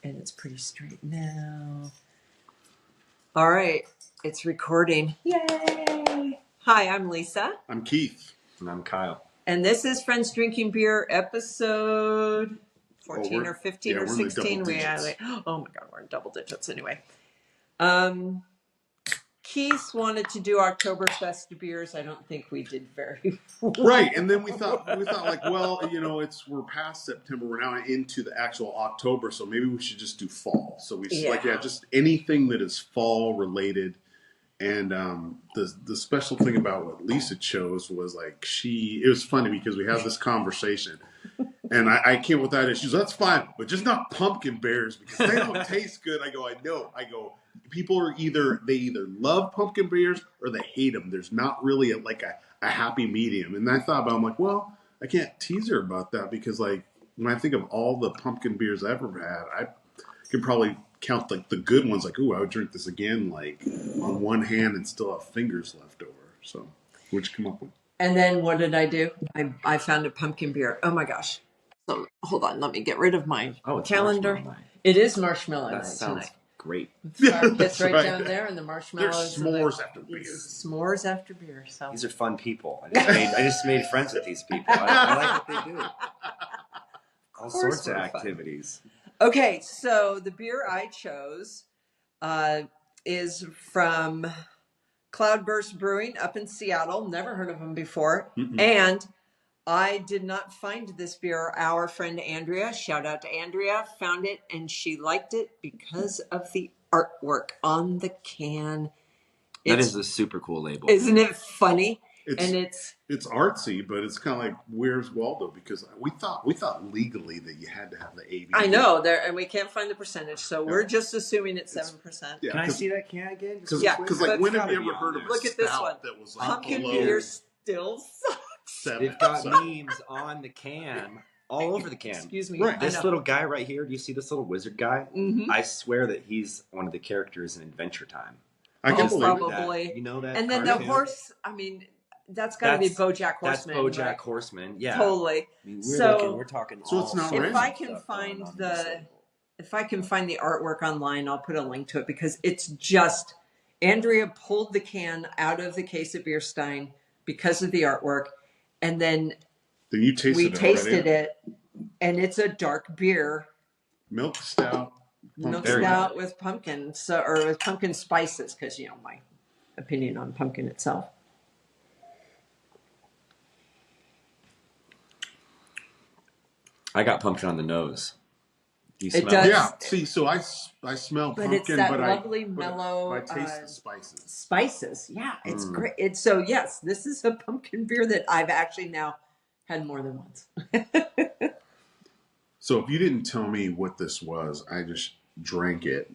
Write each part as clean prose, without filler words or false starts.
And it's pretty straight now. All right. It's recording. Yay! Hi, I'm Lisa. I'm Keith. And I'm Kyle. And this is Friends Drinking Beer episode 14 or 15 or 16. Oh my God, we're in double digits anyway. Keith wanted to do Oktoberfest beers. I don't think we did very well. Right, and then we thought like, well, we're past September, we're now into the actual October, so maybe we should just do fall. So we just anything that is fall related. And the special thing about what Lisa chose was like it was funny because we had this conversation, and I came with that issue. That's fine, but just not pumpkin bears because they don't taste good. I know. People are either love pumpkin beers or they hate them. There's not really a happy medium. And I thought about it, I'm like, well, I can't tease her about that because like when I think of all the pumpkin beers I've ever had, I can probably count like the good ones. Like, ooh, I would drink this again like on one hand and still have fingers left over. So what'd you come up with? And then what did I do? I found a pumpkin beer. Oh my gosh. So hold on, let me get rid of my calendar. It is marshmallow night tonight. Great. It's right down there, and the marshmallows. There's s'mores after beer. S'mores after beer. So these are fun people. I just made friends with these people. I like what they do. All sorts of activities. Okay, so the beer I chose is from Cloudburst Brewing up in Seattle. Never heard of them before. Mm-mm. And I did not find this beer. Our friend Andrea, shout out to Andrea, found it and she liked it because of the artwork on the can. That is a super cool label. Isn't it funny? It's artsy, but it's kind of like Where's Waldo? Because we thought legally that you had to have the ABV. I know, and we can't find the percentage, so we're just assuming it's 7%. Yeah, can I see that can again? Because like when have you ever heard of look at this one that was like pumpkin beer still sucks. They've got memes on the can, all over the can. Excuse me. Right. This little guy right here, do you see this little wizard guy? Mm-hmm. I swear that he's one of the characters in Adventure Time. I can believe probably. That. You know that? And then the horse, I mean, that's got to be BoJack Horseman. That's BoJack right? Horseman, yeah. Totally. I mean, we're talking. So it's not if I can find the artwork online, I'll put a link to it because it's just Andrea pulled the can out of the case of beer stein because of the artwork, and then we tasted it, and it's a dark beer, milk stout with pumpkin, or with pumpkin spices, because my opinion on pumpkin itself. I got pumpkin on the nose. Do you smell it? Does. Yeah. See, so I smell pumpkin, but it's that lovely mellow. I taste the spices. Spices, yeah, it's great. So yes, this is a pumpkin beer that I've actually now had more than once. So if you didn't tell me what this was, I just drank it.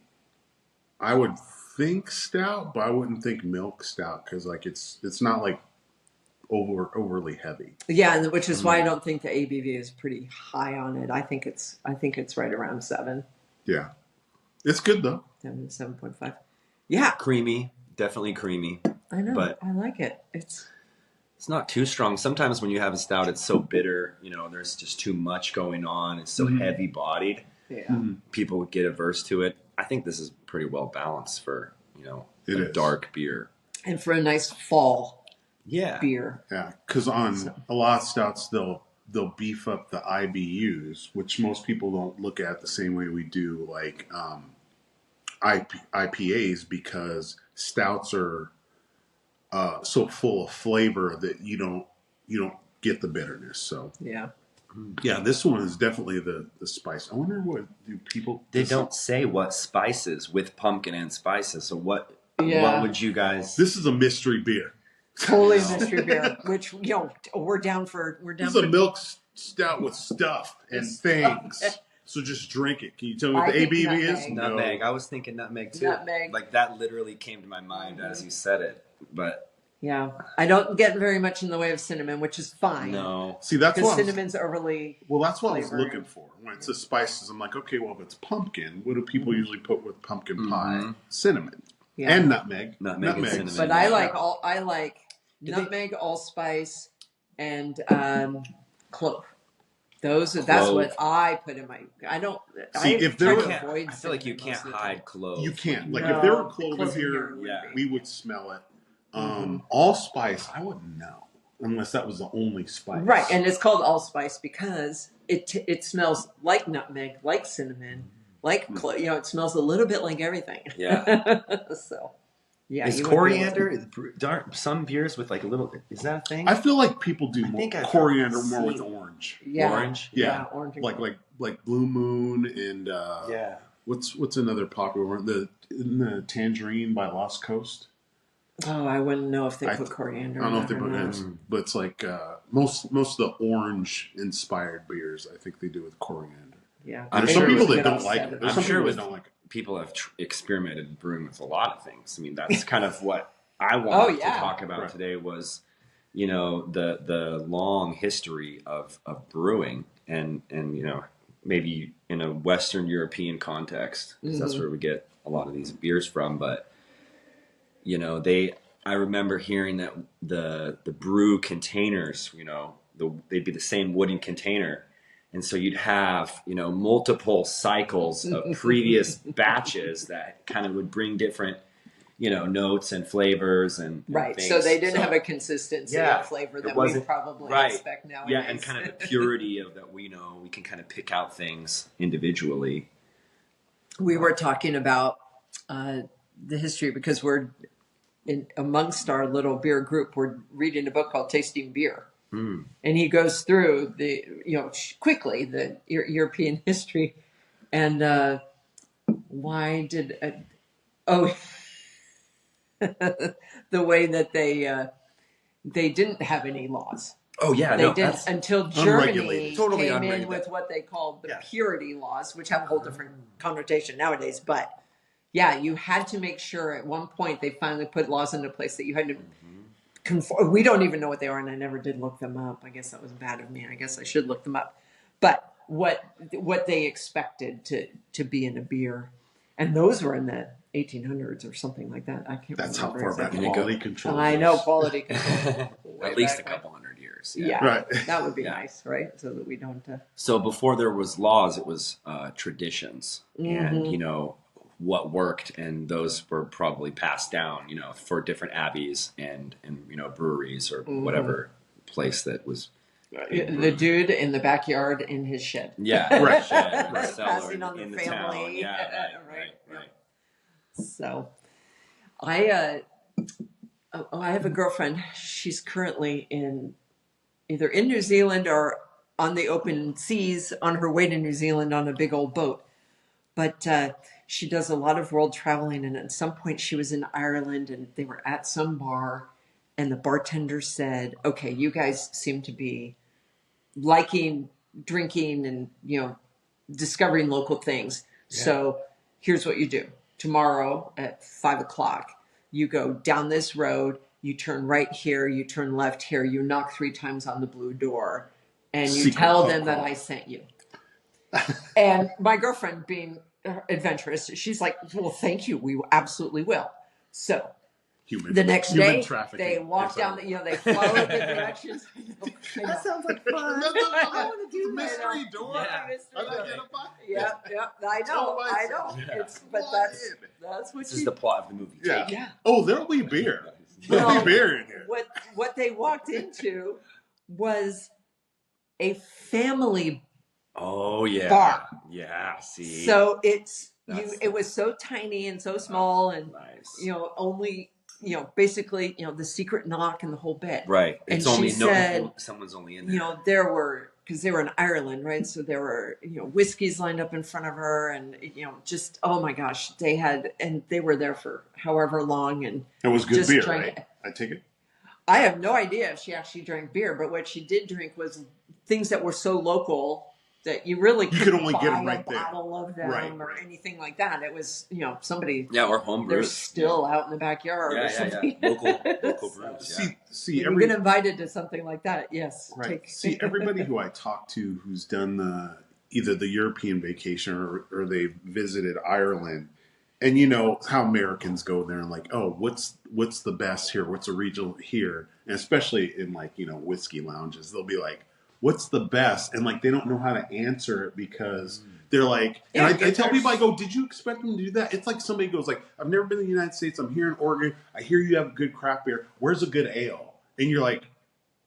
I would think stout, but I wouldn't think milk stout because like it's not like overly heavy. Yeah, which is why I don't think the ABV is pretty high on it. I think it's right around 7. Yeah, it's good though. 7.5. Yeah, creamy, definitely creamy. I know, but I like it. It's not too strong. Sometimes when you have a stout, it's so bitter. There's just too much going on. It's so heavy bodied. Yeah, people would get averse to it. I think this is pretty well balanced for a dark beer and for a nice fall. Yeah. Beer. Yeah, because on a lot of stouts, they'll beef up the IBUs, which most people don't look at the same way we do, like IPAs, because stouts are so full of flavor that you don't get the bitterness. So yeah, this one is definitely the spice. I wonder what do people. They don't say what spices with pumpkin and spices. So what would you guys? This is a mystery beer. Totally mystery beer, which we're down for. This is a milk stout with stuff and things. So just drink it. Can you tell me what the ABV is? Nutmeg. I was thinking nutmeg too. Nutmeg. Like that literally came to my mind as you said it. But yeah, I don't get very much in the way of cinnamon, which is fine. No, see that's what cinnamon's overly. Well, that's what I was looking for when it says spices. I'm like, okay, well, if it's pumpkin, what do people usually put with pumpkin pie? Cinnamon and nutmeg. Nutmeg and cinnamon. But I like nutmeg, allspice, and clove. That's what I put in my. I don't. See, if there were, I feel like you can't hide clove. You can't. Like No, if there were clove in here, here, we would smell it. Allspice, I wouldn't know unless that was the only spice. Right, and it's called allspice because it smells like nutmeg, like cinnamon, like it smells a little bit like everything. Yeah. So, yeah. Is coriander? Aren't some beers with like a little? Is that a thing? I feel like people do coriander more with orange. Yeah. Orange. Yeah. Orange. Like Blue Moon and what's another popular one? The Tangerine by Lost Coast. Oh, I wouldn't know if they put coriander. I don't know if they put it, but it's like most of the orange inspired beers. I think they do with coriander. Yeah, there's some people that don't like it. I'm sure people have experimented brewing with a lot of things. I mean, that's kind of what I wanted to talk about today was, the long history of brewing and maybe in a Western European context, because that's where we get a lot of these beers from. But I remember hearing that the brew containers, they'd be the same wooden container. And so you'd have, multiple cycles of previous batches that kind of would bring different, notes and flavors and things. So they didn't have a consistency of flavor that we probably expect nowadays. Yeah, and kind of the purity of that we can kind of pick out things individually. We were talking about the history because we're amongst our little beer group. We're reading a book called Tasting Beer. And he goes through quickly the European history and why did the way that they didn't have any laws. Oh yeah, they didn't until Germany totally came in with what they called the purity laws, which have a whole different connotation nowadays. But yeah, you had to make sure at one point they finally put laws into place that you had to. We don't even know what they are, and I never did look them up. I guess that was bad of me. I guess I should look them up. But what they expected to be in a beer, and those were in the 1800s or something like that. I can't. That's how remember far back exactly. quality control. I know quality control. At least a couple hundred years. Yeah, right. That would be nice, right? So that we don't. So before there was laws, it was traditions, and what worked, and those were probably passed down, for different abbeys and breweries or whatever place that was. The dude in the backyard in his shed. Yeah, right. Shed, Passing on in the the family. town. Yeah, right. So, I have a girlfriend. She's currently either in New Zealand or on the open seas on her way to New Zealand on a big old boat. But she does a lot of world traveling, and at some point she was in Ireland, and they were at some bar, and the bartender said, "Okay, you guys seem to be liking drinking and discovering local things. Yeah. So here's what you do: tomorrow at 5:00, you go down this road, you turn right here, you turn left here, you knock 3 times on the blue door, and you tell them that I sent you." And my girlfriend, being adventurous, she's like, "Well, thank you. We absolutely will." So the next day, they walk down. They follow the directions. That sounds like fun. I want to do mystery door. Yeah. I know. Yeah. But that's what. This is the plot of the movie. Yeah. Oh, there'll be beer. There'll be beer in here. What they walked into was a family. Oh yeah. Bar. Yeah. See. So it was so tiny and so small and nice. Only basically the secret knock and the whole bit. Right. And it's only she said, someone's only in there. There were, because they were in Ireland, right? So there were whiskeys lined up in front of her, and just oh my gosh, they were there for however long, and it was good beer, right? I take it. I have no idea if she actually drank beer, but what she did drink was things that were so local that you really could only get them right there. Bottle of them or anything like that. It was somebody. Yeah, or home they're brews. still out in the backyard. Yeah, or something. Local brews. Yeah. See, you get invited to something like that. Yes. Right. See, everybody who I talk to who's done either the European vacation or they visited Ireland, and how Americans go there and like, oh, what's the best here? What's a regional here? And especially in whiskey lounges, they'll be like, what's the best? And like, they don't know how to answer it because they're like, and I tell people, I go, did you expect them to do that? It's like somebody goes like, I've never been in the United States. I'm here in Oregon. I hear you have good craft beer. Where's a good ale? And you're like,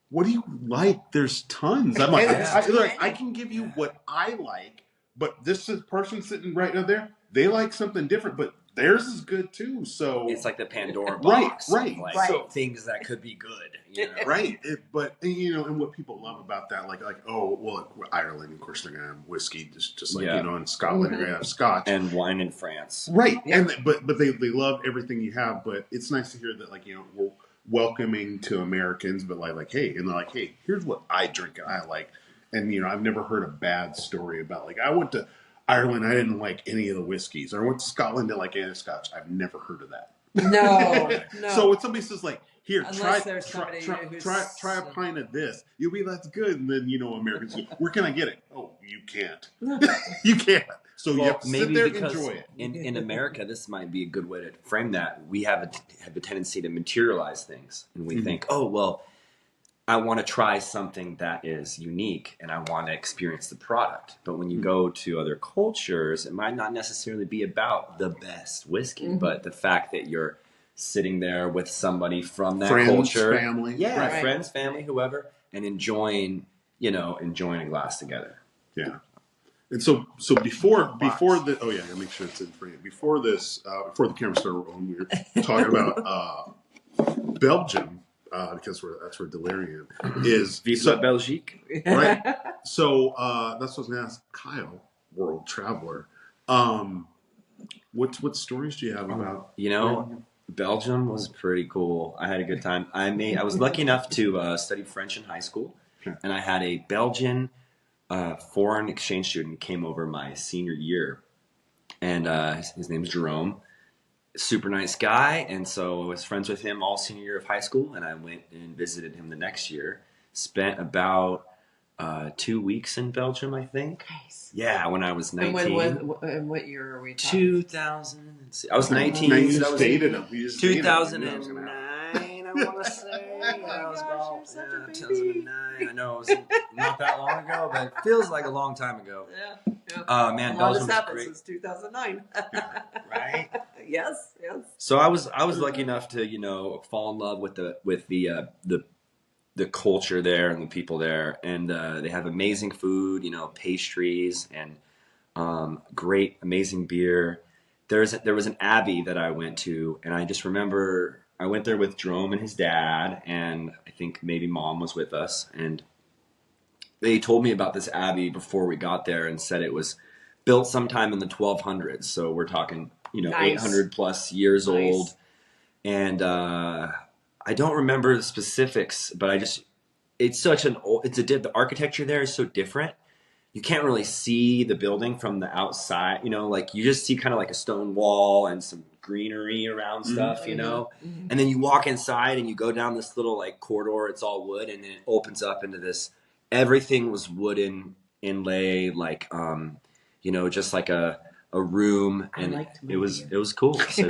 what do you like? There's tons. I'm like, I can give you what I like, but this is person sitting right now there, they like something different, but theirs is good too. So it's like the Pandora box, right. So things that could be good, you know? Right. But you know, and what people love about that, like oh well, Ireland, of course they're gonna have whiskey, just like you know, in Scotland they're gonna have Scotch and wine in France, right? Yeah. And but they love everything you have. But it's nice to hear that, like, you know, we're welcoming to Americans, but like hey, and they're like, hey, here's what I drink and I like, and you know, I've never heard a bad story about like I went to Ireland, I didn't like any of the whiskeys, or I went to Scotland, didn't like any of the Scotch. I've never heard of that. No. So when somebody says like, here, unless try a pint of this, you'll be, that's good, and then you know, Americans go, where can I get it? Oh, you can't. You can't. So you have to sit there and enjoy it. In America, this might be a good way to frame that. We have a tendency to materialize things, and we think, oh well, I want to try something that is unique and I want to experience the product. But when you go to other cultures, it might not necessarily be about the best whiskey, but the fact that you're sitting there with somebody from that culture, family, friends, family, whoever, and enjoying a glass together. Yeah. And so before the make sure it's in frame. Before this, before the camera started rolling, we were talking about Belgium. Because that's where Delirium is. Vive Belgique. Right. So that's what I was going to ask Kyle, world traveler. What stories do you have about? You know, Belgium was pretty cool. I had a good time. I was lucky enough to study French in high school, and I had a Belgian foreign exchange student came over my senior year, and his name's Jerome. Super nice guy, and so I was friends with him all senior year of high school, and I went and visited him the next year. Spent about 2 weeks in Belgium, I think. Nice. Yeah, when I was 19. And what year are we talking? 2000. I was 19. You so dated him. 2009, I want to say. I was about 2009. I know it was not that long ago, but it feels like a long time ago. Yeah. Man, Belgium was great. since 2009. Right? Yes. So I was lucky enough to fall in love with the culture there and the people there, and they have amazing food, pastries and great amazing beer. There was an abbey that I went to, and I just remember I went there with Jerome and his dad, and I think maybe Mom was with us, and they told me about this abbey before we got there and said it was built sometime in the 1200s. So we're talking, Nice. 800 plus years old. And I don't remember the specifics, but the architecture there is so different. You can't really see the building from the outside, like you just see kind of like a stone wall and some greenery around stuff, and then you walk inside and you go down this little like corridor. It's all wood, and then it opens up into this. Everything was wooden inlay, like just like a room, and it was cool. So,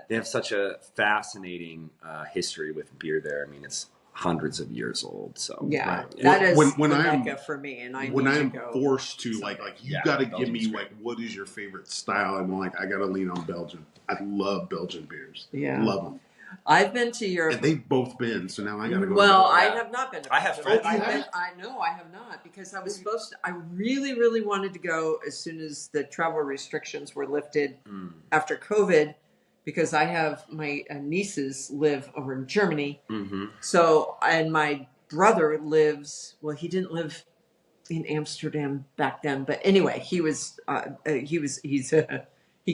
they have such a fascinating history with beer there. I mean, it's hundreds of years old. So that is when Mecca for me, and I'm forced to like you got to give me like what is your favorite style? I'm like, I got to lean on Belgium. I love Belgian beers. Yeah, love them. I've been to Europe. And they've both been, so now I got to go. Well, I have not been to Belgium. I have friends. I know I have not, because I was supposed to. I really, really wanted to go as soon as the travel restrictions were lifted after COVID, because I have my nieces live over in Germany. Mm-hmm. So, and my brother lives. Well, he didn't live in Amsterdam back then, but anyway, he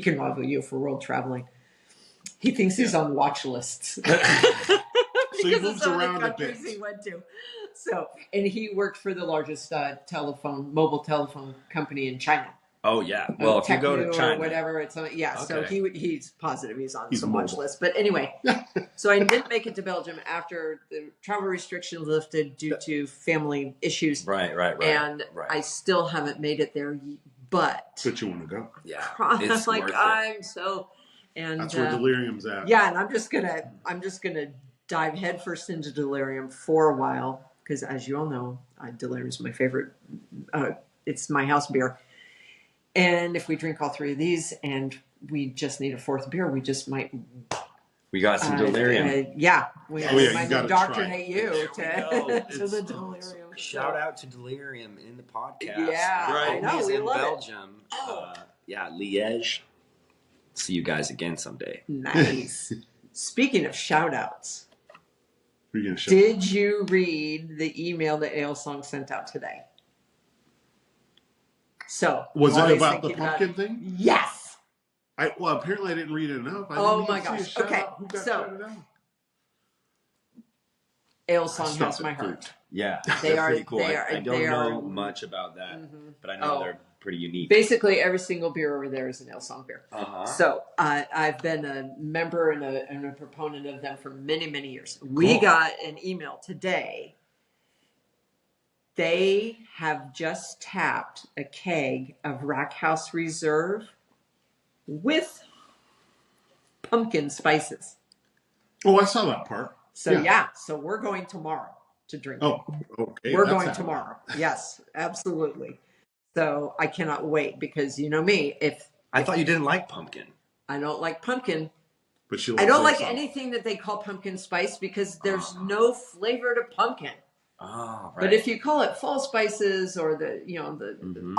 can rival you for world traveling. He thinks he's on watch lists. So he moves around a bit. He went to. So, and he worked for the largest mobile telephone company in China. Oh yeah. Well, if you go to China or whatever, it's on. Yeah. Okay. So he's positive he's on some watch list. But anyway, so I didn't make it to Belgium after the travel restrictions lifted due to family issues. Right. And I still haven't made it there, but you want to go? Yeah. It's like I'm so. And that's where Delirium's at. Yeah, and I'm just gonna dive headfirst into Delirium for a while, because as you all know, Delirium is my favorite. It's my house beer. And if we drink all 3 of these and we just need a 4th beer, we just might. We got some Delirium. We might indoctrinate you to the Delirium. Shout out to Delirium in the podcast. Yeah, right. I know. We in love Belgium. Liège. See you guys again someday. Nice. Speaking of shout outs, did you read the email that Ale Song sent out today? So was it about the pumpkin thing? Yes. Apparently I didn't read it enough. Oh my gosh. Okay. So Ale Song has my heart. Yeah, they are pretty cool. I don't know much about that, but I know they're pretty unique. Basically, every single beer over there is an Ale Song beer. Uh-huh. So I've been a member and a proponent of them for many, many years. Cool. We got an email today. They have just tapped a keg of Rack House Reserve with pumpkin spices. Oh, I saw that part. So so we're going tomorrow to drink. Oh, okay. We're going tomorrow. Yes, absolutely. So I cannot wait because you know me. If I thought you didn't like pumpkin. I don't like pumpkin. But I don't like anything that they call pumpkin spice because there's no flavor to pumpkin. Oh, right. But if you call it fall spices or the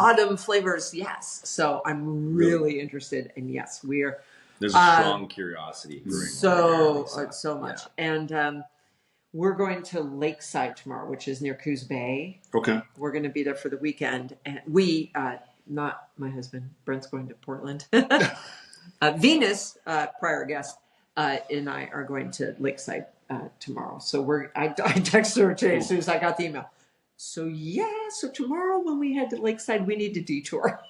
autumn flavors, yes. So I'm really interested, and yes, we are. There's a strong curiosity. So much, and we're going to Lakeside tomorrow, which is near Coos Bay. Okay. We're going to be there for the weekend, and we, not my husband, Brent's going to Portland. Venus, prior guest, and I are going to Lakeside tomorrow. So I texted her today as soon as I got the email. So tomorrow when we head to Lakeside, we need to detour.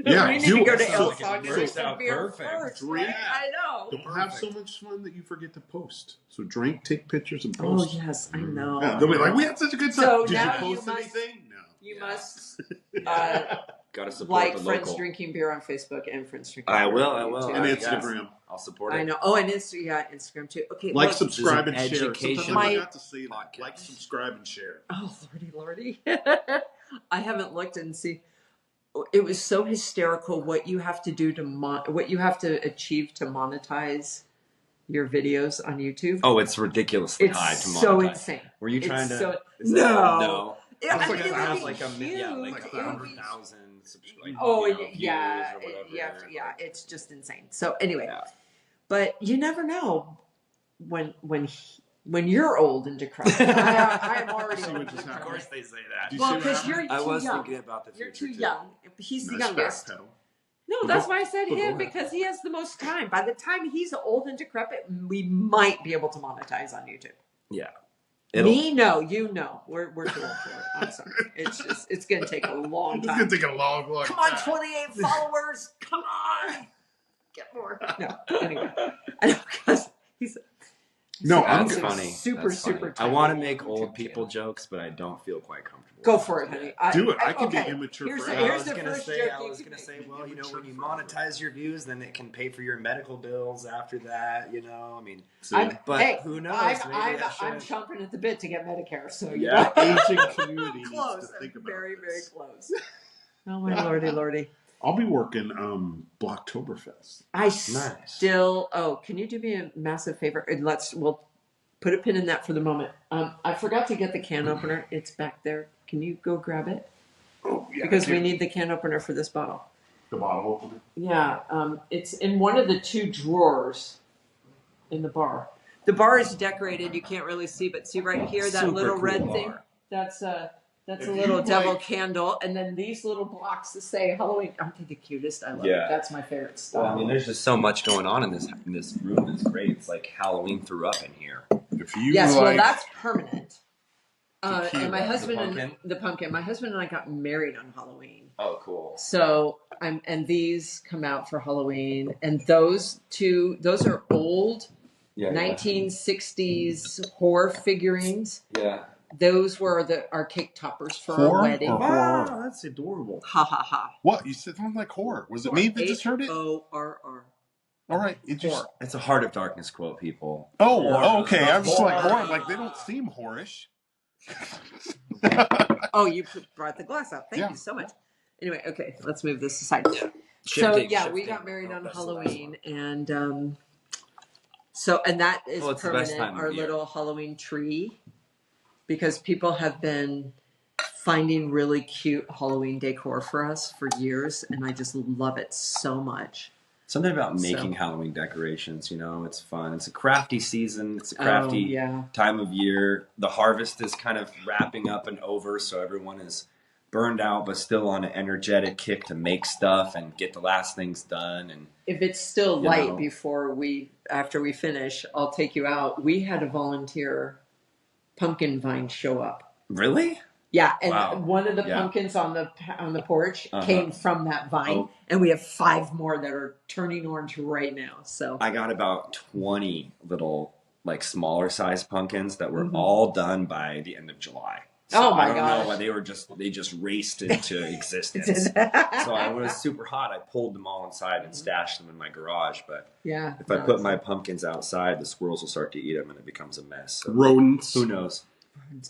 Yeah, we need to go to El Song and drink some beer first. Drink. I know. Don't have so much fun that you forget to post. So drink, take pictures, and post. Oh yes, I know. Yeah, they'll be like, we had such a good time. So Did now you post anything? No. You must gotta support like the Friends local. Drinking Beer on Facebook and Friends Drinking I Beer will. on YouTube. And Instagram. I'll support it. I know. Oh, and Instagram too. Okay. Like, look, subscribe, and share. education Sometimes I forgot to say that. podcast. Like, subscribe, and share. Oh, lordy. I haven't looked and see. It was so hysterical what you have to do to what you have to achieve to monetize your videos on YouTube. Oh, it's ridiculously high to monetize. It's so insane. Were you trying to? No. Yeah, I mean, it it would was be like huge. like 100,000 subscribers. Yeah. It's just insane. So anyway, but you never know when you're old and decrepit. I'm already old and decrepit. Of course they say that. Well, because you're too I was young. thinking about the future. You're too young. He's the youngest. Backpedal. No, that's why I said him, because he has the most time. By the time he's old and decrepit, we might be able to monetize on YouTube. Yeah. No, you know. We're too old for it. I'm sorry. It's going to take a long time. It's going to take a long time. Come on, 28 followers. Come on. Get more. No, anyway. I know, because he's... I'm funny. Super. I want to make old people jokes, but I don't feel quite comfortable. Go for it, honey. Do it. I can be immature. I was going to say, well, when you monetize your views, then it can pay for your medical bills after that. I mean, who knows? I'm chomping at the bit to get Medicare. So Asian community needs close. to think about very, this. very close. Oh my lordy. I'll be working Blocktoberfest. Can you do me a massive favor? We'll put a pin in that for the moment. I forgot to get the can opener. It's back there. Can you go grab it? Oh, yeah. Because we need the can opener for this bottle. The bottle opener? Yeah. It's in one of the 2 drawers in the bar. The bar is decorated. You can't really see, but see right here, that little red thing? That's a little devil candle, and then these little blocks that say Halloween. Aren't they the cutest? I love it. That's my favorite stuff. Well, I mean, there's just so much going on in this room. It's great. It's like Halloween threw up in here. Well, that's permanent. And my husband the pumpkin. My husband and I got married on Halloween. Oh, cool. So and these come out for Halloween, and those are old 1960s horror figurines. Yeah. Those were our cake toppers for our wedding. Wow, that's adorable. Ha ha ha. What? You said something like horror. Was it me that just heard it? HORR. All right. It's a Heart of Darkness quote, people. Oh, okay. I'm just like horror. Like, they don't seem whorish. Oh, you brought the glass out. Thank you so much. Anyway, okay, let's move this aside. Yeah. We got married on Halloween, and and that is permanent. Our little Halloween tree, because people have been finding really cute Halloween decor for us for years, and I just love it so much. Something about making Halloween decorations, it's fun. It's a crafty season. It's a crafty time of year. The harvest is kind of wrapping up and over, so everyone is burned out, but still on an energetic kick to make stuff and get the last things done. And if it's still light after we finish, I'll take you out. We had a volunteer pumpkin vine show up. Really? Yeah, and one of the pumpkins on the porch came from that vine, and we have 5 more that are turning orange right now. So I got about 20 little, smaller sized pumpkins that were all done by the end of July. So I don't know why they just raced into existence. So I was super hot. I pulled them all inside and stashed them in my garage. But if I put my pumpkins outside, the squirrels will start to eat them, and it becomes a mess. So rodents. Who knows?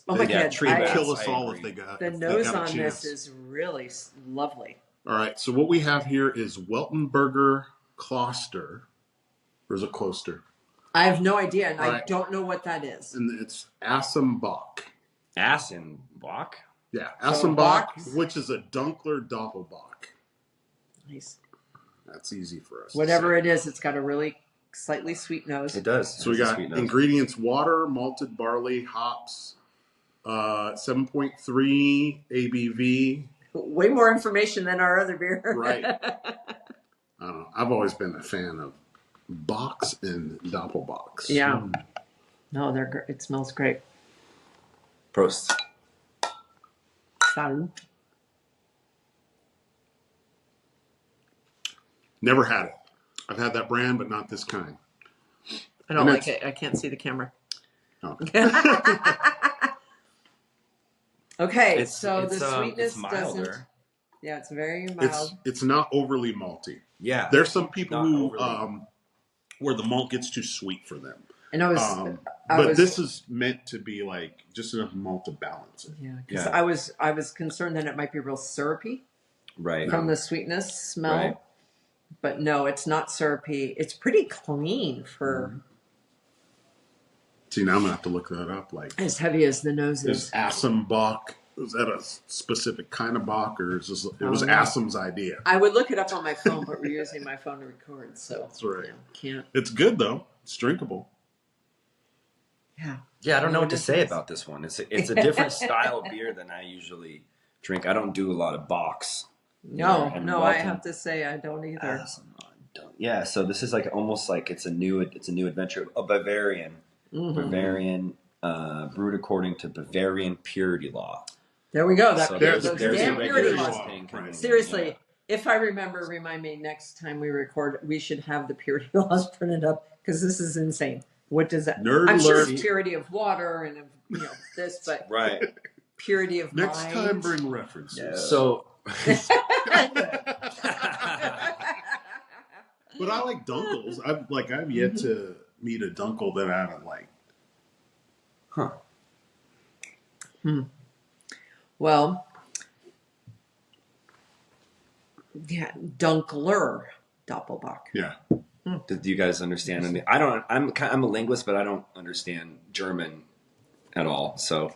Oh my God! Tree bats kill us all if they got the nose on this is really lovely. All right, so what we have here is Weltenburger Kloster. There's a Kloster. I have no idea, and I don't know what that is. And it's Asam Bock. Asam Bock? Yeah, Asam Bock, which is a Dunkler Doppelbock. Nice. That's easy for us. Whatever it is, it's got a really slightly sweet nose. It does. So we got ingredients: water, malted barley, hops, 7.3 ABV. Way more information than our other beer. Right. I don't know. I've always been a fan of Bocks and Doppelbocks. Yeah. No, they're great. It smells great. Prost. Salud. Never had it. I've had that brand, but not this kind. I don't like it. I can't see the camera. Oh. Okay, so the sweetness doesn't. Yeah, it's very mild. It's not overly malty. Yeah. There's some people who where the malt gets too sweet for them. And this is meant to be just enough malt to balance it. Yeah, because I was concerned that it might be real syrupy, right, from the sweetness smell. Right. But no, it's not syrupy. It's pretty clean for. See, now I'm gonna have to look that up. As heavy as the nose is. Asam Bock. Was that a specific kind of Bock, or is this, it was Asam's idea? I would look it up on my phone, but we're using my phone to record, so that's right. Can't. It's good though. It's drinkable. Yeah. Yeah, I don't know what to say about this one. It's a different style of beer than I usually drink. I don't do a lot of Bocks. No, I have to say I don't either. Yeah, so this is almost like it's a new adventure. A Bavarian, brewed according to Bavarian purity law. There we go. There's damn purity law. Right. Seriously, if I remember, remind me next time we record. We should have the purity laws printed up because this is insane. What does that? I'm sure it's purity of water and this, but purity of mind. Next time, bring references. Yeah. So. But I like Dunkels. I've yet to meet a Dunkel that I don't like. Huh. Well, yeah, Dunkler Doppelbock. Yeah. Do you guys understand? I mean, I'm a linguist, but I don't understand German at all. So,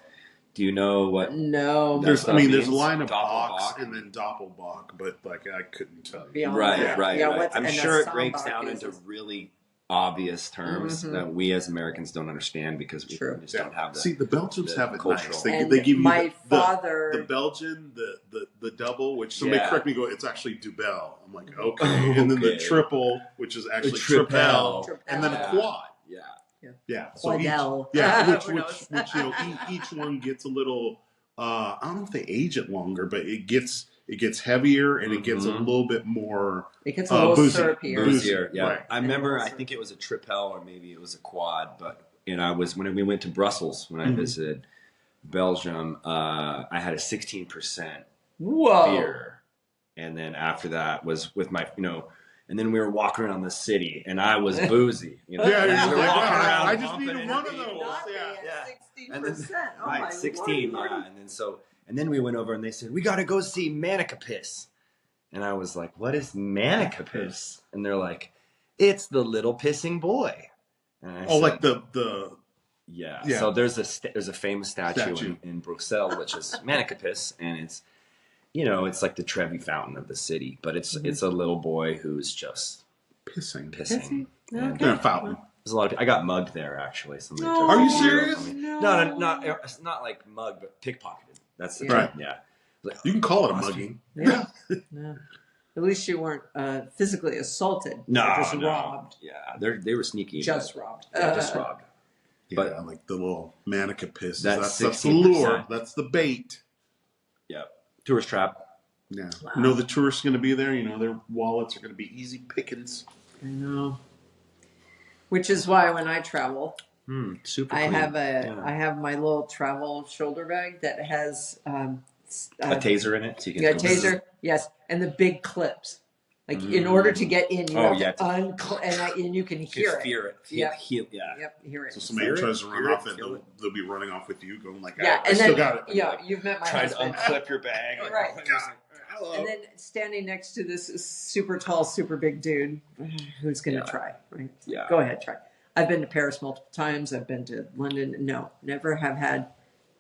do you know what? No. There's a line of Bocks and then Doppelbock, but I couldn't tell you. Right. Yeah, I'm sure it breaks down into really obvious terms that we as Americans don't understand because we just don't have the. See, the Belgians have it cultural. Nice. They give you the Belgian, the double, which somebody correct me, it's actually Dubbel. I'm like, okay. And then the triple, which is actually Tripel, and then a quad. Yeah. So each one gets a little. I don't know if they age it longer, but it gets heavier and it gets a little bit more. It gets a little boozier. Yeah, right. I remember. I think it was a Tripel or maybe it was a quad. But when we went to Brussels when I visited Belgium, I had a 16% beer, and then after that was with my And then we were walking around the city, and I was boozy. I just needed one of those. 16%. Oh right, my 16. Lord. Yeah, and then we went over and they said we got to go see Manicapiss, and I was like, what is Manicapiss? And they're like, it's the little pissing boy. And I said, like the. Yeah. So there's a famous statue. In Bruxelles, which is Manicapiss, and it's, it's like the Trevi Fountain of the city, but it's a little boy who's just pissing. Okay. Yeah, fountain. There's a lot of. I got mugged there actually. Somebody Are you serious? No, not like mugged, but pickpocketed. That's the term. Yeah. Like, you can call it a mugging. Yeah. No. At least you weren't physically assaulted. No, just robbed. Yeah, they were sneaky. Just robbed. Just robbed. But like the little Manicapiss. That's the lure. That's the bait. Yeah. Tourist trap. Yeah. Wow. The tourists are going to be there. Their wallets are going to be easy pickings. I know. Which is why when I travel, super I clean. I have my little travel shoulder bag that has a taser in it. So you can taser. Yes, and the big clips. Like in order to get in, you have to and you can hear it. Hear it. Yep, hear it. So somebody tries to run off it, they'll be running off with you, going like, I still got it. Yeah, you've met my husband. Trying to unclip your bag. Right. Hello. And then standing next to this super tall, super big dude who's going to try. Right? Yeah. Go ahead, try. I've been to Paris multiple times. I've been to London. No, never have had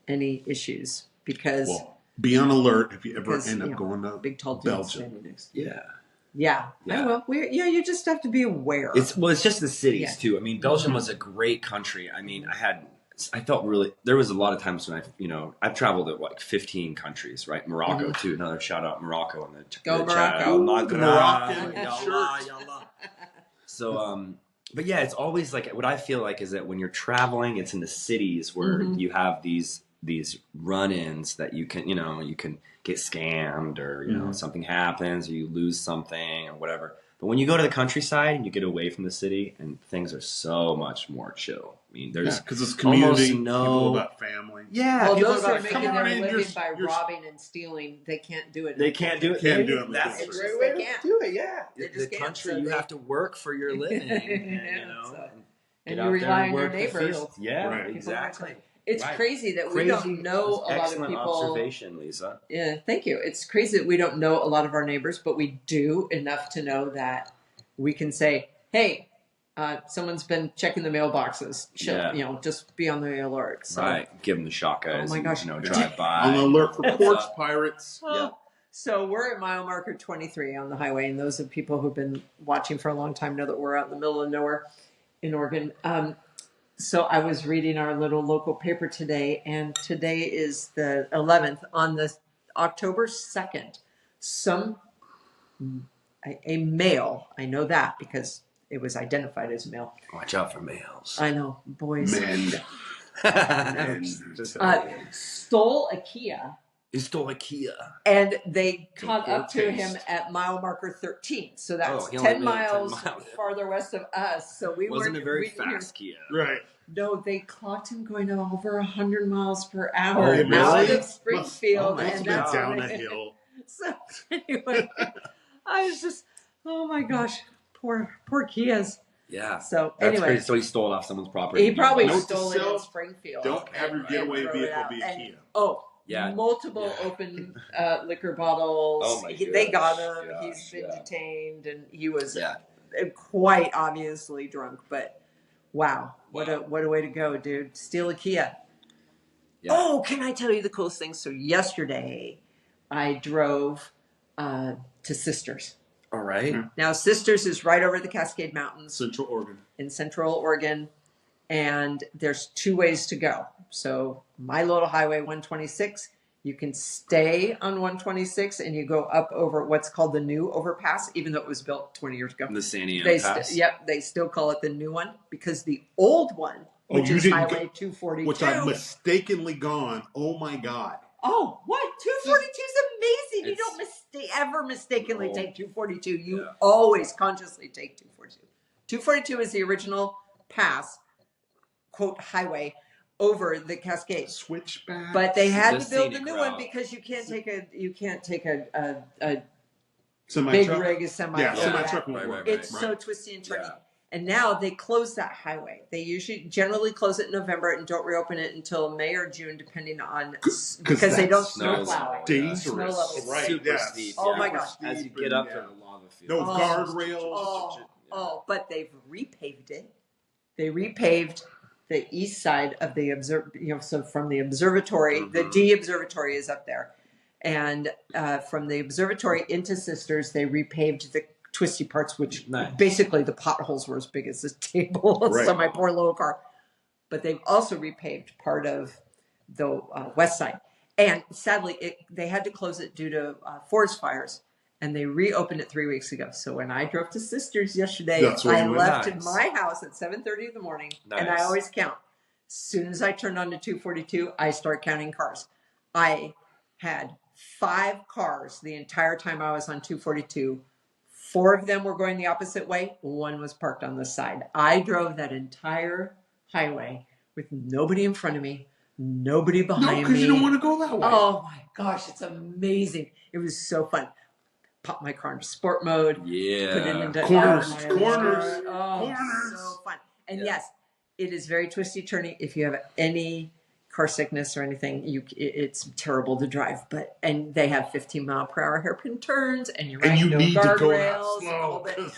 any issues because... Well, be on alert if you ever end up going to big, tall Belgium. Yeah. I will. You just have to be aware. It's just the cities too. I mean, Belgium was a great country. I mean, I felt really. There was a lot of times when I've traveled to like 15 countries, right? Morocco too. Another shout out Morocco and Go Morocco. Moroccan Yalla. So but yeah, it's always like what I feel like is that when you're traveling, it's in the cities where you have these run-ins that you can get scammed or something happens or you lose something or whatever. But when you go to the countryside and you get away from the city and things are so much more chill. I mean, there's because it's community, people about family. Yeah, people those are making their in, living by robbing and stealing. They can't do it. They can't do it. Can't do it. That's the the great way way to to do it. Yeah, the country you have to work for your living. And you rely on your neighbors. Yeah, right. Exactly. It's crazy that we don't know a lot of people. Observation, Lisa. Yeah, thank you. It's crazy that we don't know a lot of our neighbors, but we do enough to know that we can say, "Hey, someone's been checking the mailboxes. Just be on the alert." So, right. Give them the shot, guys. Oh my gosh. Drive by. On the alert for porch pirates. Yeah. So we're at mile marker 23 on the highway, and those of people who've been watching for a long time know that we're out in the middle of nowhere in Oregon. So I was reading our little local paper today, and today is the 11th. On the October 2nd, a male, I know that because it was identified as a male. Watch out for males. I know, boys. Men. Stole a Kia. He stole a Kia. And they caught up to him at mile marker 13. So that's 10 miles farther west of us. So we wasn't a very fast Kia. Right. No, they clocked him going over 100 miles per hour really? out of Springfield. And down a hill. So anyway, I was just, oh my gosh, poor Kias. Yeah. So that's anyway, crazy. So he stole it off someone's property. He probably stole it in Springfield. Don't have your getaway vehicle be a Kia. Multiple open liquor bottles. Oh my gosh. They got him. He's been detained, and he was quite obviously drunk. But wow, what a way to go, dude! Steal a Kia. Yeah. Oh, can I tell you the coolest thing? So yesterday, I drove to Sisters. All right. Now Sisters is right over the Cascade Mountains, in Central Oregon, and there's two ways to go. So my little highway 126, you can stay on 126 and you go up over what's called the new overpass, even though it was built 20 years ago. The San Diego Pass. They still call it the new one because the old one, which is Highway 242. Which I've mistakenly gone. Oh my God. Oh, what? 242 is amazing. You don't ever mistakenly take 242. You always consciously take 242. 242 is the original pass, quote, highway over the Cascade. Switchback. But they had to build a new one because you can't take a semi-truck. big rig, a semi. Yeah, semi-truck. It's so twisty and turny. And now they close that highway. They generally close it in November and don't reopen it until May or June, depending on because they don't snow plow. Dangerous, snow levels. It's right? super steep. Oh my gosh! As you get up to the lava field, no guardrails. But they've repaved it. They repaved the east side of the so from the observatory, the D observatory is up there, and from the observatory into Sisters, they repaved the twisty parts, which basically the potholes were as big as this table. Right. So my poor little car. But they've also repaved part of the west side, and sadly, they had to close it due to forest fires. And they reopened it 3 weeks ago. So when I drove to Sisters yesterday, I left my house at 7:30 in the morning. Nice. And I always count. As soon as I turned on to 242, I start counting cars. I had 5 cars the entire time I was on 242. 4 of them were going the opposite way. 1 was parked on the side. I drove that entire highway with nobody in front of me, nobody behind me. No, because you don't want to go that way. Oh my gosh, it's amazing. It was so fun. Pop my car into sport mode. Yeah. Put it into corners. So fun. And yes, it is very twisty turny. If you have any car sickness or anything, it's terrible to drive. And they have 15-mile-per-hour hairpin turns, and you're right, and you no need to go guardrails. slow because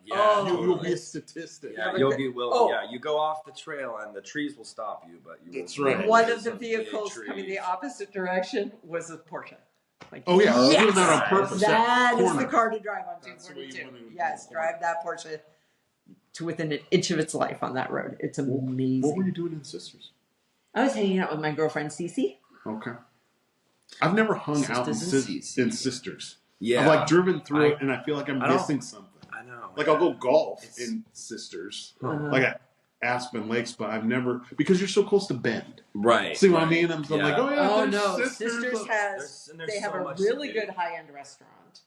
you'll be a statistic. Yeah, you go off the trail and the trees will stop you, but you. That's right. One of the vehicles coming the opposite direction was a Porsche. Like, doing that on purpose. That is the car to drive on 242. Yes, drive that Porsche to within an inch of its life on that road. It's amazing. What were you doing in Sisters? I was hanging out with my girlfriend, Cece. Okay. I've never hung out in Sisters. Yeah. I've like driven through it, and I feel like I'm missing something. I know. Like I'll go golf in Sisters, like at Aspen Lakes, but I've never, because you're so close to Bend. Right. See what I mean? I'm like, no. Sisters have a really good high-end restaurant.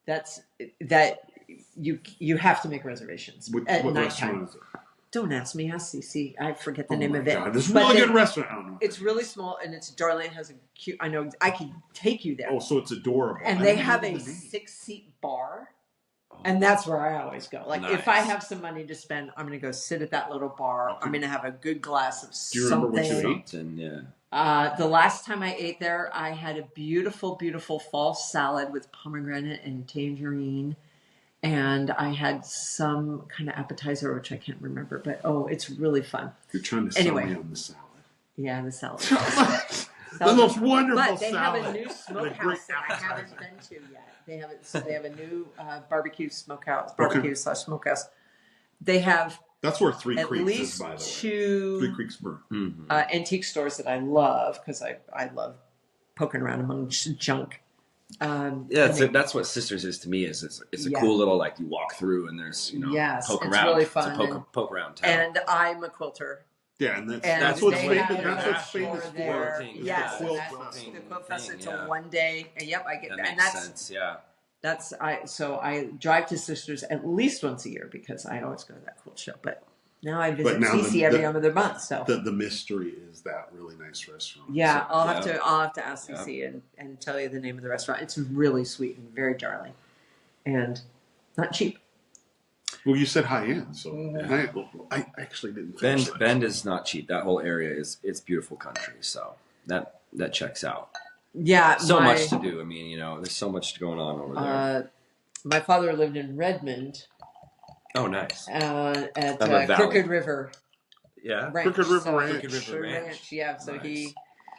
That you have to make reservations at what nighttime. Restaurant is it? Don't ask me. Ask CC. I forget the name of it. God, this really good restaurant. I don't know. It's really small, and it's darling. It has a cute. I know. I can take you there. Oh, so it's adorable. And they have a 6-seat bar, and that's where I always go. Like if I have some money to spend, I'm going to go sit at that little bar. Okay. I'm going to have a good glass of something. Do you remember what you ate? The last time I ate there, I had a beautiful, beautiful fall salad with pomegranate and tangerine. And I had some kind of appetizer, which I can't remember, but it's really fun. You're trying to sell me on the salad. Yeah, the salad. The most wonderful salad. But they have a new smokehouse that I haven't been to yet. They have a new barbecue smokehouse, smokehouse. They have that's where Three Creeks is, by the way. 2 Three Creeks Brew. Antique stores that I love because I love poking around among junk. That's what Sisters is to me. It's a cool little, like, you walk through and there's poke around. Really fun. It's a poke around town. And I'm a quilter. Yeah, and that's what's famous for. Yes, the quilt fest. It's a one day. Yep, I get that. And that's sense. Yeah. So I drive to Sisters at least once a year because I always go to that quilt show. But now I visit CC every other month. So the mystery is that really nice restaurant. Yeah, so, I'll have to ask CC and tell you the name of the restaurant. It's really sweet and very darling, and not cheap. Well, you said high end, so I actually didn't. Bend is not cheap. That whole area it's beautiful country, so that checks out. Yeah, so much to do. I mean, there's so much going on over there. My father lived in Redmond. Oh, nice. At Crooked River. Yeah, Ranch. Crooked River Ranch. Yeah, so nice.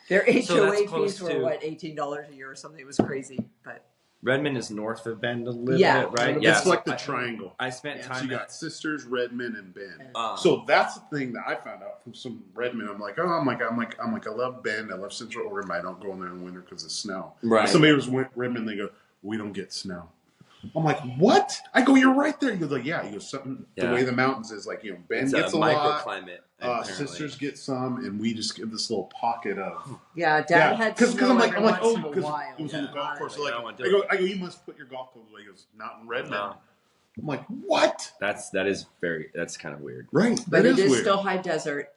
Their HOA fees were $18 a year or something. It was crazy, but. Redmond is north of Bend a little bit, right? It's like the triangle. I spent time. So you got Sisters, Redmond, and Bend. So that's the thing that I found out from some Redmond. I'm like, I love Bend. I love Central Oregon, but I don't go in there in the winter because of snow. Right. And somebody was Redmond. They go, we don't get snow. I'm like, what? I go, you're right there. He goes, like, yeah. He goes, something. The way the mountains is, like, Bend gets a lot. Microclimate. Sisters get some, and we just give this little pocket of. Yeah, Dad had because I'm like, because it was on the golf course. So like, I go, you must put your golf clubs away. He goes, not in Redmond. No. I'm like, what? That's kind of weird, right? But it is still high desert,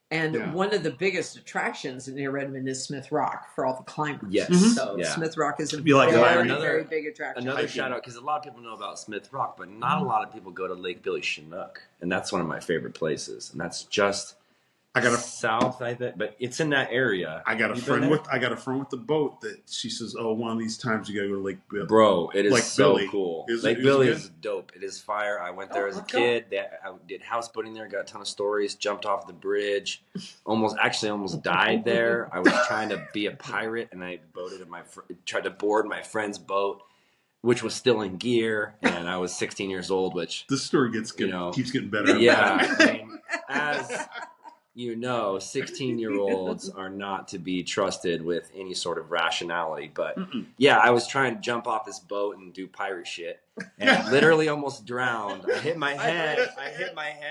And one of the biggest attractions near Redmond is Smith Rock for all the climbers. Yes. So Smith Rock is a very big attraction. Another shout out, because a lot of people know about Smith Rock, but not a lot of people go to Lake Billy Chinook. And that's one of my favorite places. And that's just south, I think, but it's in that area. I got a friend with the boat that she says, "Oh, one of these times you gotta go to Lake Billy." Bro, it is Lake so Billy. cool. Lake Billy is dope. It is fire. I went there as a kid. I did houseboating there. Got a ton of stories. Jumped off the bridge. Almost died there. I was trying to be a pirate, and I tried to board my friend's boat, which was still in gear, and I was 16 years old. Which this story keeps getting better. Yeah, I mean, as 16-year-olds are not to be trusted with any sort of rationality. But I was trying to jump off this boat and do pirate shit, and literally almost drowned. I hit my head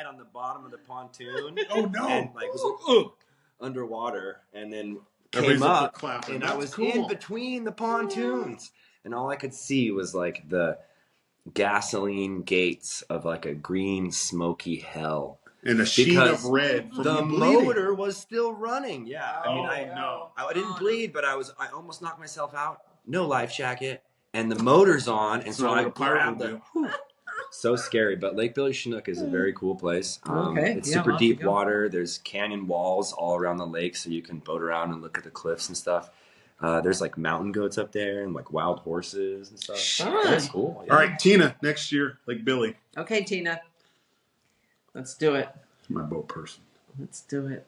on the bottom of the pontoon. Oh no! And was underwater, and then came up, and I was in between the pontoons, and all I could see was like the gasoline gates of like a green smoky hell. And a sheen of red from the motor was still running. Yeah. I didn't bleed, but I almost knocked myself out. No life jacket. And the motor's on. And so I grabbed so scary. But Lake Billy Chinook is a very cool place. It's super deep water. There's canyon walls all around the lake, so you can boat around and look at the cliffs and stuff. There's like mountain goats up there and like wild horses and stuff. That's cool. Yeah. All right, Tina, next year, Lake Billy. Okay, Tina. Let's do it. My boat person. Let's do it.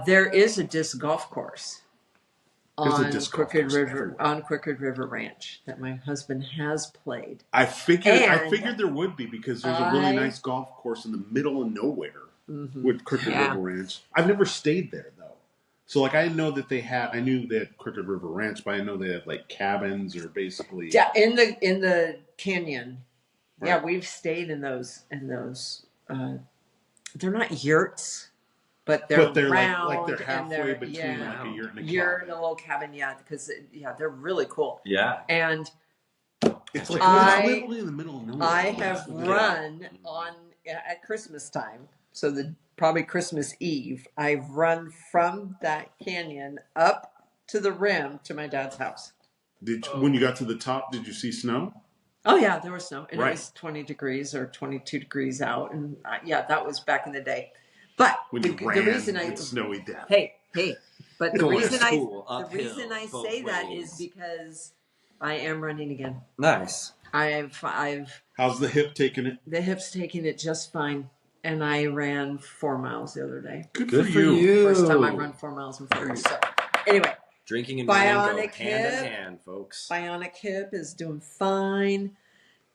There is a disc golf course on Crooked River Ranch that my husband has played. I figured there would be, because there's a really nice golf course in the middle of nowhere with Crooked River Ranch. I've never stayed there though, so like I knew they had Crooked River Ranch, but I know they had like cabins or basically in the canyon. Right. Yeah, we've stayed in those. They're not yurts, but they're round, like they're halfway between like a yurt and a yurt and a little cabin. Yeah, because they're really cool. Yeah, and it's like literally in the middle of nowhere. I have run at Christmas time, so probably Christmas Eve. I've run from that canyon up to the rim to my dad's house. When you got to the top, did you see snow? Oh, yeah, there was snow. And it was 20 degrees or 22 degrees out. And that was back in the day. But the reason snowy death. Hey, but the reason I say that is because I am running again. Nice. How's the hip taking it? The hip's taking it just fine. And I ran 4 miles the other day. Good for you. First time I run 4 miles in 4 years. So anyway. Drinking and running go hand in hand, folks. Bionic hip is doing fine.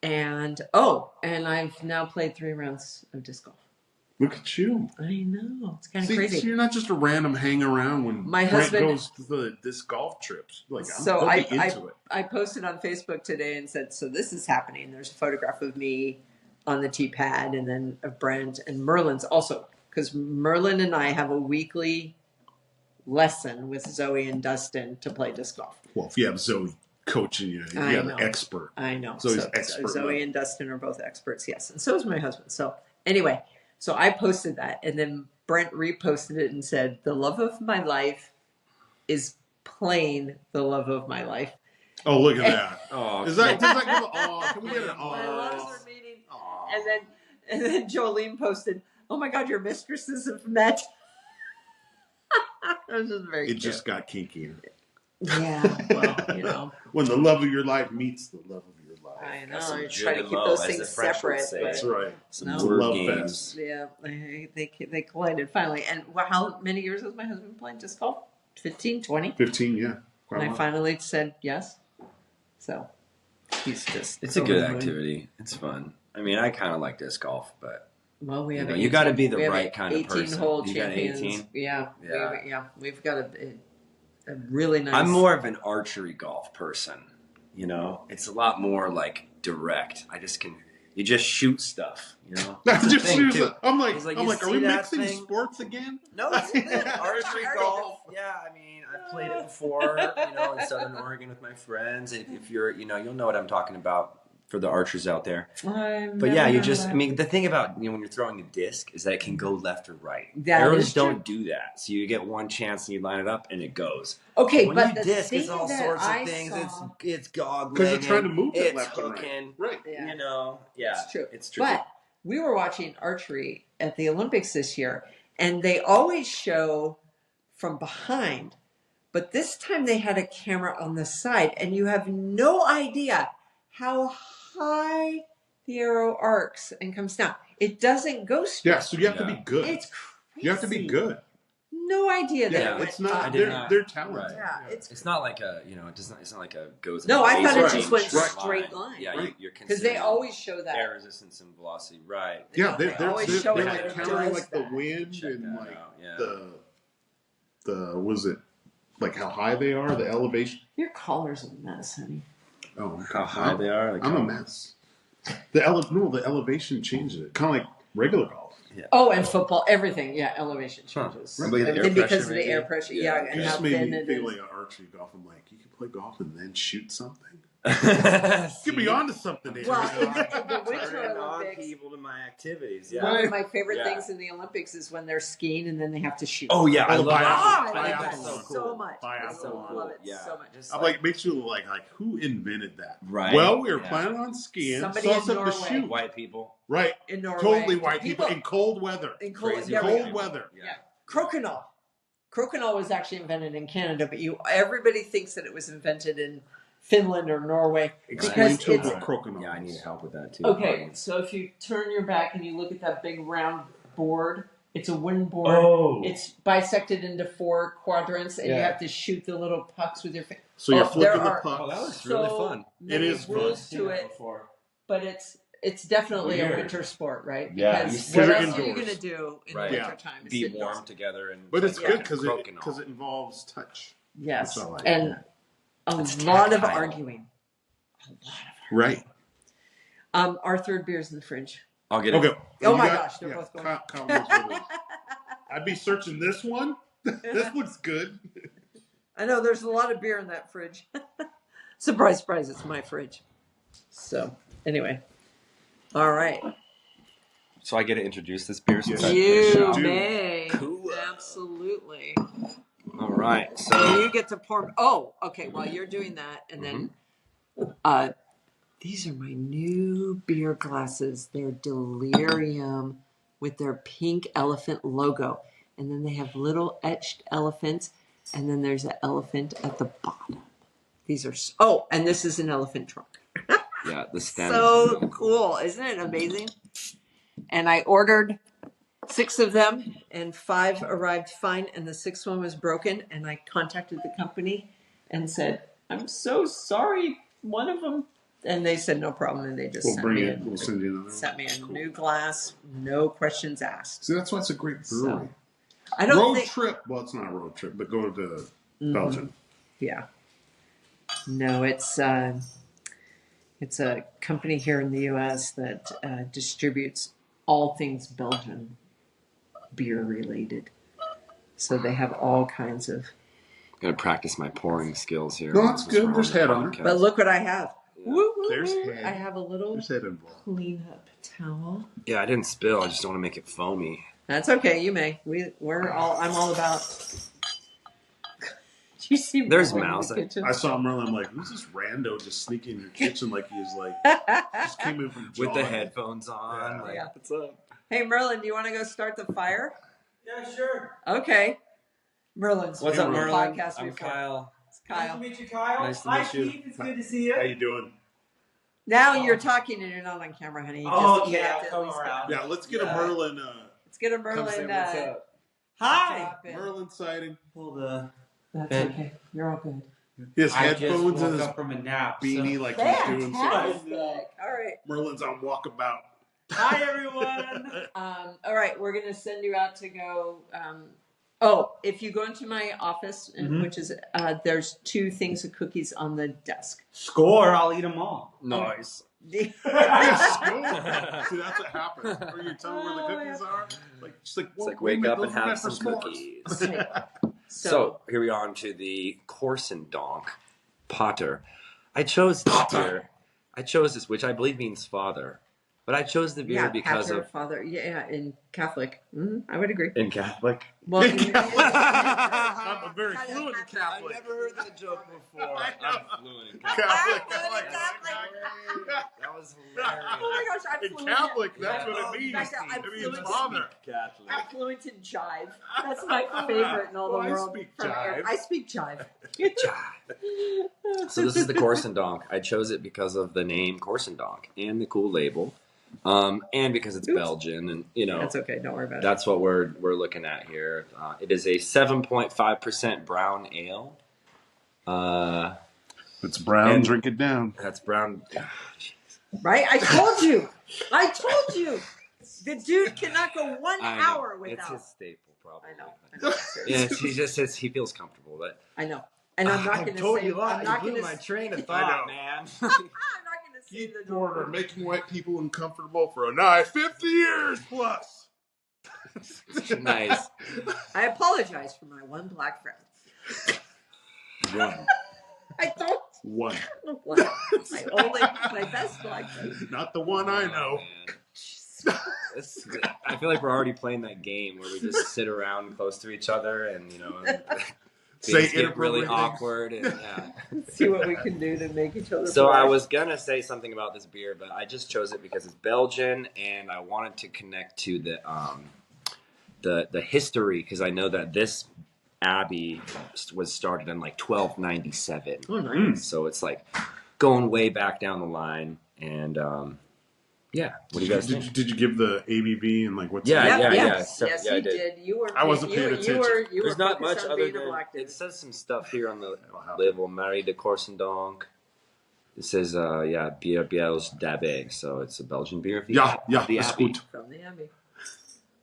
And I've now played 3 rounds of disc golf. Look at you. I know. It's kind of crazy. So you're not just a random hang around when my husband goes to the disc golf trips. Like, I posted on Facebook today and said, so this is happening. There's a photograph of me on the tee pad, and then of Brent and Merlin's also. Because Merlin and I have a weekly lesson with Zoe and Dustin to play disc golf. Well, if you have Zoe coaching you, have an expert. I know. Zoe's expert. Zoe and Dustin are both experts, yes. And so is my husband. So anyway, so I posted that, and then Brent reposted it and said, the love of my life is playing the love of my life. Oh, look at that. Oh, does that give can we get an my loves are meeting. And then Jolene posted, oh my God, your mistresses have met. It just got kinky. Yeah, well, when the love of your life meets the love of your life. I know. I try to keep those things separate. That's right. Some word games. Yeah, they collided finally. And how many years has my husband playing disc golf? 15, 20? 15, yeah. And I finally said yes. So he's just. It's a good activity. It's fun. I mean, I kind of like disc golf, but. Well, we have. You got to be the right kind of person. 18-hole champions. 18? Yeah. We've got a really nice. I'm more of an archery golf person. It's a lot more like direct. You just shoot stuff. I'm like, are we mixing sports again? No, archery golf. Yeah, I mean, I've played it before. In Southern Oregon with my friends. If you're, you'll know what I'm talking about. for the archers out there. But the thing about when you're throwing a disc is that it can go left or right. Arrows don't do that, so you get one chance and you line it up and it goes. Okay, when but you disc, it's all sorts of things. It's goggling because they're trying to move it it's left hooking, and right. It's true. It's true. But we were watching archery at the Olympics this year, and they always show from behind, but this time they had a camera on the side, and you have no idea how high the arrow arcs and comes down. It doesn't go straight. Yeah, so you have to be good. It's crazy. You have to be good. No idea that it's not. They're talented. Right. Yeah, it's not like a it's not like a goes. No, I thought it just went straight line. Yeah, you're because they always show that air resistance and velocity. Right. Yeah, they're like counting like the wind and like the was it like how high they are, the elevation. Your collar's a mess, honey. Oh, how high they are. I'm a mess. The elevation changes it, kind of like regular golf. Yeah. Oh, and football, everything. Yeah, elevation changes. Huh. Because of the air pressure. Yeah, and how thin it is. Feel like an archery golf. I'm like, you can play golf and then shoot something. Get me onto something. Well, the Winter Olympics. People to my activities. One of my favorite things in the Olympics is when they're skiing and then they have to shoot. Oh yeah, I love that. I love that so much. I love it so much. I'm like, makes you like who invented that? Right. Well, we were planning on skiing. Somebody saw in something Norway. to shoot. White people. Right. In Norway. Totally white people in cold weather. In cold weather. Yeah. Crokinole. Crokinole was actually invented in Canada, but everybody thinks that it was invented in Finland or Norway. Explain to me what crokinole. Yeah, I need help with that too. Okay, so if you turn your back and you look at that big round board, it's a wooden board. Oh. It's bisected into 4 quadrants, and you have to shoot the little pucks with your finger. So you're flipping the pucks. Oh, that was really fun. It is rules fun. to it, but it's definitely a winter sport, right? Yeah. Because what else are you going to do in the winter time? Be warm together. But it's good because it involves touch. Yes, and a lot of arguing. Right. Our third beer's in the fridge. I'll get it. Okay. Oh my gosh, they're both going. I'd be searching this one. This looks good. I know there's a lot of beer in that fridge. Surprise, surprise, it's my fridge. So, anyway. All right. So I get to introduce this beer? You may. Cool. Absolutely. All right. So you get to pour. Oh, okay. While you're doing that, and then these are my new beer glasses. They're Delirium with their pink elephant logo. And then they have little etched elephants. And then there's an elephant at the bottom. These are... and this is an elephant trunk. Yeah, the stem. So cool. Isn't it amazing? And I ordered 6 of them, and 5 arrived fine, and the 6th one was broken. And I contacted the company and said, I'm so sorry. One of them... And they said no problem, and they just We'll send you another. Sent me a new glass, no questions asked. See, that's why it's a great brewery. I don't trip. Well, it's not a road trip, but go to Belgium. Yeah. No, it's a company here in the U.S. that distributes all things Belgian beer related. So they have all kinds of. I'm gonna practice my pouring skills here. No, that's good. There's head on it. But look what I have. There's head. I have a little cleanup towel. Yeah, I didn't spill. I just don't want to make it foamy. That's okay. You may. I'm all about. You see there's mouse. I saw Merlin. I'm like, who's this rando just sneaking in your kitchen like he's like just came in from with the headphones on? Yeah. What's up? Hey Merlin, do you want to go start the fire? Yeah, sure. Okay. Merlin's what's up, Merlin? Podcast I'm before. Kyle. Kyle. Nice to meet you, Kyle. Nice to meet you. Keith. It's good to see you. How you doing? Now you're talking and you're not on camera, honey. Okay, I'll come around. Yeah, let's get a Merlin. Let's get a Merlin. What's up? Hi. Merlin sighting. That's okay. You're all good. His headphones and his up from a nap, beanie like he's doing something. All right. Merlin's on walkabout. Hi, everyone. All right, we're going to send you out to go. If you go into my office, which is there's 2 things of cookies on the desk. Score! I'll eat them all. Nice. See, that's what happens. Or you tell me where the cookies are. It's like wake up and have some cookies. So here we are on to the Corsendonk Potter. I chose this beer I chose this, which I believe means father. But I chose the beer because pater, of father. Yeah, in Catholic. I would agree. in Catholic. Well, I'm a very fluent Catholic. I've never heard that joke before. I'm fluent in Catholic. That was hilarious. Oh my gosh, I'm In fluent. Catholic, that's what it means. I'm It means father. Catholic. I'm fluent in jive. That's my favorite in all the I world. speak From jive. I speak jive. So this is the Corsendonk. I chose it because of the name Corsendonk and the cool label, and because it's Belgian, and That's okay. Don't worry about it. that's what we're looking at here. It is a 7.5% brown ale. It's brown. And- Drink it down. That's brown. Right? I told you. The dude cannot go 1 hour It's without. his staple, probably. I know. Yeah, he just says he feels comfortable, but I know. And I'm not going to say. I'm not going to. my train of thought, man. I'm not going to say Keith the Porter making white people uncomfortable for a nice 50 years plus. Nice. I apologize for my one black friend. One. I don't. One. My best black friend. Not the one I know. I feel like we're already playing that game where we just sit around close to each other and Say things get really inappropriate things. awkward and See what we can do to make each other. So black. I was gonna say something about this beer, but I just chose it because it's Belgian and I wanted to connect to the history, because I know that this abbey was started in like 1297. Oh, nice. So it's like going way back down the line, and yeah. What do you guys think? Did you give the ABV and like what's Yes, I you did. did. You were. I wasn't paying attention. You There's were not much focused on other being a than black dude. it says some stuff here on the label. Marie de Corsendonk. It says Bier Biels d'Abbé, so it's a Belgian beer. The the Abbey. From the Abbey.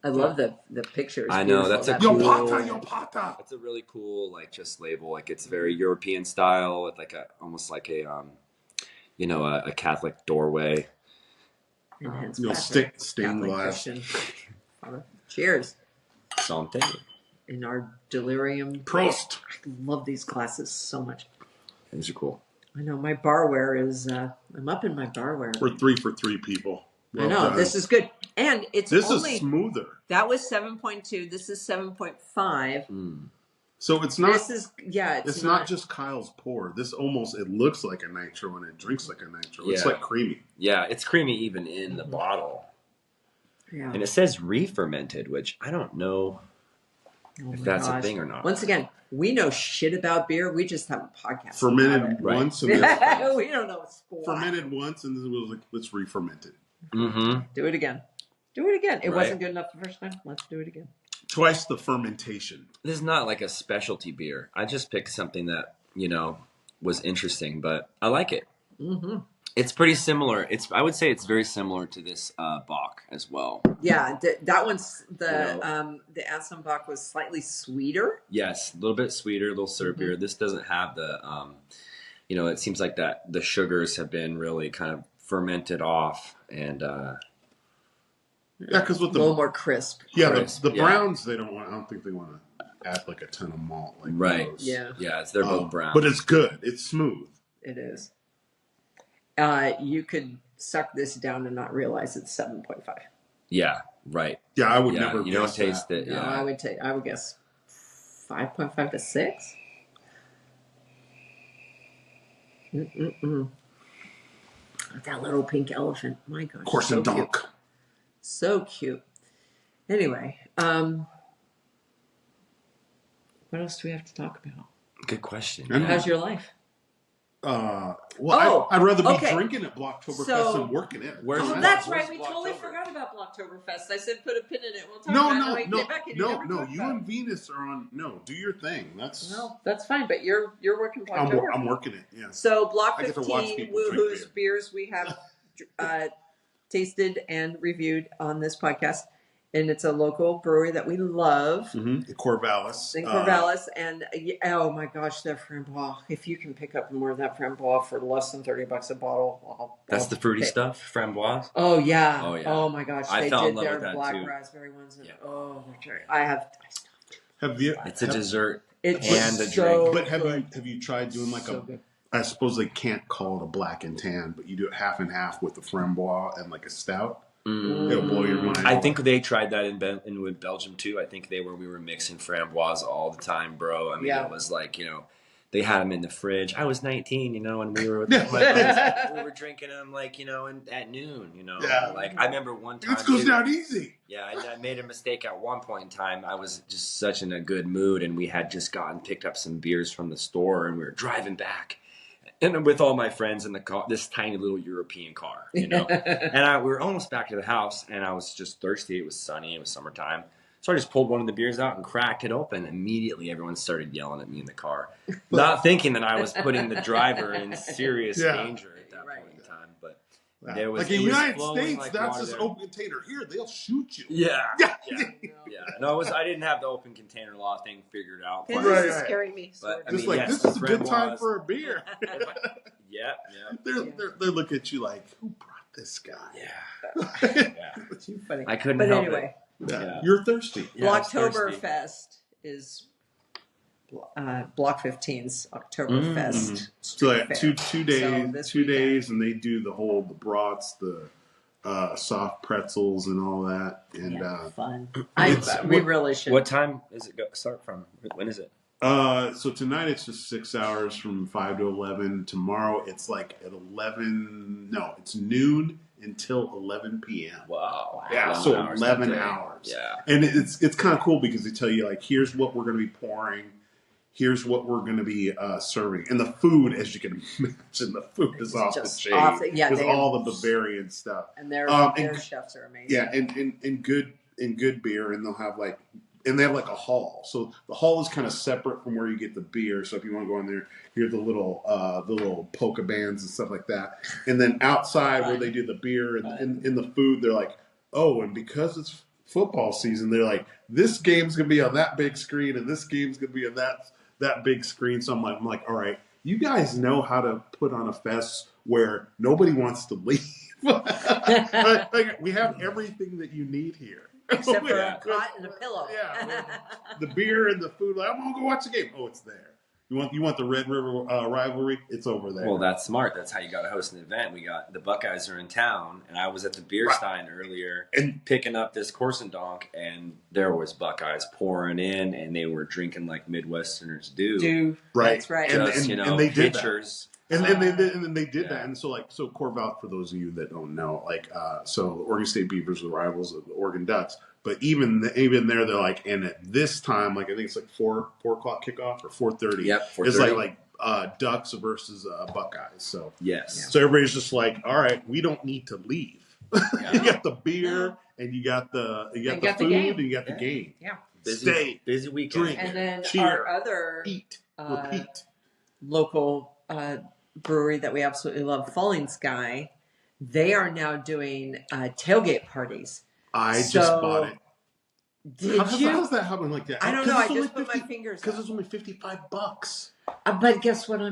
I love the picture. It's I know, beautiful. that's a Yo cool- pata. It's a really cool just label. Like it's very European style with almost like a a Catholic doorway. Enhanced You'll Catholic- stained Catholic glass. Christian. Cheers. Santé. In our delirium. Prost. I love these glasses so much. These are cool. I know my barware is. I'm up in my barware. We're 3 for 3 people. Well I know done. this is good, and it's This only is smoother. that was 7.2. This is 7.5. So it's not. This is It's not just Kyle's pour. This it looks like a nitro and it drinks like a nitro. It's Yeah. like creamy. Yeah, it's creamy even in the bottle. Yeah. And it says re-fermented, which I don't know Oh if my that's gosh. a thing or not. Once again, we know shit about beer. We just have a podcast. Fermented about Right. once and it. then We don't know squat. fermented once and then it was like, let's re-ferment it. Mm-hmm. Do it again. Do it again. It Right. wasn't good enough the first time. Let's do it again. Twice the fermentation. This is not like a specialty beer. I just picked something that, was interesting, but I like it. Mm-hmm. It's pretty similar. I would say it's very similar to this Bock as well. Yeah, that one's the Asam Bock was slightly sweeter. Yes, a little bit sweeter, a little syrupier. This doesn't have the, it seems like that the sugars have been really kind of fermented off, and Yeah, because with A little the more crisp. the yeah. browns I don't think they want to add like a ton of malt like right, those. Yeah. they're both brown, But it's good. It's smooth. It is. You could suck this down and not realize it's 7.5. yeah, right, Yeah, I would yeah. never. You don't guess taste that. it, No, yeah. I would guess 5.5 to 6. That little pink elephant. My gosh. Corsendonk. So cute. Anyway, what else do we have to talk about? Good question. And- How's your life? I'd rather be okay. drinking at Blocktoberfest So- than working it. Where's Oh, that? that's Where's right. We totally Blocktober? forgot about Blocktoberfest. I said put a pin in it. We'll talk No, about it. no, when we get back and you never talk You about and Venus are on. No, do your thing. That's. No, that's fine. But you're working Blocktober. I'm working it. Yeah. So Block I get to watch 15, people drink whose beer. beers we have tasted and reviewed on this podcast. And it's a local brewery that we love. Mm-hmm. Corvallis. In Corvallis. And oh my gosh, that framboise. If you can pick up more of that framboise for less than $30 a bottle, That's I'll the fruity pay. stuff, framboise. Oh yeah. Oh, yeah. Oh my gosh. I They fell in did love their with that, black too. raspberry ones. And, Yeah. oh, they're great. I Have you? It's a dessert. It's And a so drink. But good. have you tried doing like So good. I suppose they can't call it a black and tan, but you do it half and half with a framboise and like a stout. It'll blow your mind. I think they tried that in Belgium too. I think we were mixing framboise all the time, bro. I mean, it was like, they had them in the fridge. I was 19, and we were with my friends. We were drinking them like, at noon, Like I remember one time. It goes down easy. Yeah, I made a mistake at one point in time. I was just such in a good mood, and we had just picked up some beers from the store, and we were driving back. And with all my friends in the car, this tiny little European car, and we were almost back to the house, and I was just thirsty. It was sunny. It was summertime. So I just pulled one of the beers out and cracked it open. Immediately, everyone started yelling at me in the car, not thinking that I was putting the driver in serious danger at that point in time. But there was, like in the United States, like that's just open container. Here, they'll shoot you. Yeah. No, I didn't have the open container law thing figured out. This is scaring me. But, this is a good time for a beer. Yeah. They look at you like, who brought this guy? Yeah. Too funny. I couldn't help anyway. it. Yeah. You're thirsty. Blocktoberfest is Block 15's Oktoberfest. So like two days, So and they do the brats, the soft pretzels, and all that. And fun. We really should. What time does it start from? When is it? So tonight it's just 6 hours from 5 to 11. Tomorrow it's like at 11. No, it's noon until 11 p.m. Wow. Yeah, so 11 hours. Yeah. And it's kind of cool because they tell you, like, here's what we're going to be pouring. Here's what we're going to be serving. And the food, as you can imagine, the food is off the chain. With all the Bavarian stuff. And their chefs are amazing. Yeah, and good beer. And they'll have they have like a hall. So the hall is kind of separate from where you get the beer. So if you want to go in there, hear the little polka bands and stuff like that. And then outside where they do the beer and in the food, they're like, oh, and because it's football season, they're like, this game's gonna be on that big screen, and this game's gonna be on that big screen. So I'm like, all right, you guys know how to put on a fest where nobody wants to leave. like, we have everything that you need here. Except for a cot and a pillow. Yeah, the beer and the food. Like, I'm gonna go watch the game. Oh, it's there. You want the Red River rivalry? It's over there. Well, that's smart. That's how you got to host an event. We got the Buckeyes are in town, and I was at the beer stein earlier and picking up this Corsendonk, and there was Buckeyes pouring in, and they were drinking like Midwesterners do. Right. That's right. Just, and they did pitchers. And then they did that, and so Corval, for those of you that don't know, so the Oregon State Beavers are the rivals of the Oregon Ducks, but even there, they're like, and at this time, like I think it's like 4 o'clock kickoff or 4:30. Yep, 4:30. It's like Ducks versus Buckeyes. So yes, so everybody's just like, all right, we don't need to leave. You got the beer, and you got the food, and you got the game. Yeah, busy weekend, drink, and then cheer, our other eat, repeat, local brewery that we absolutely love, Falling Sky, they are now doing tailgate parties. I just bought it. How does that happen like that? I don't know. I just put my fingers because it's only $55. But guess what? I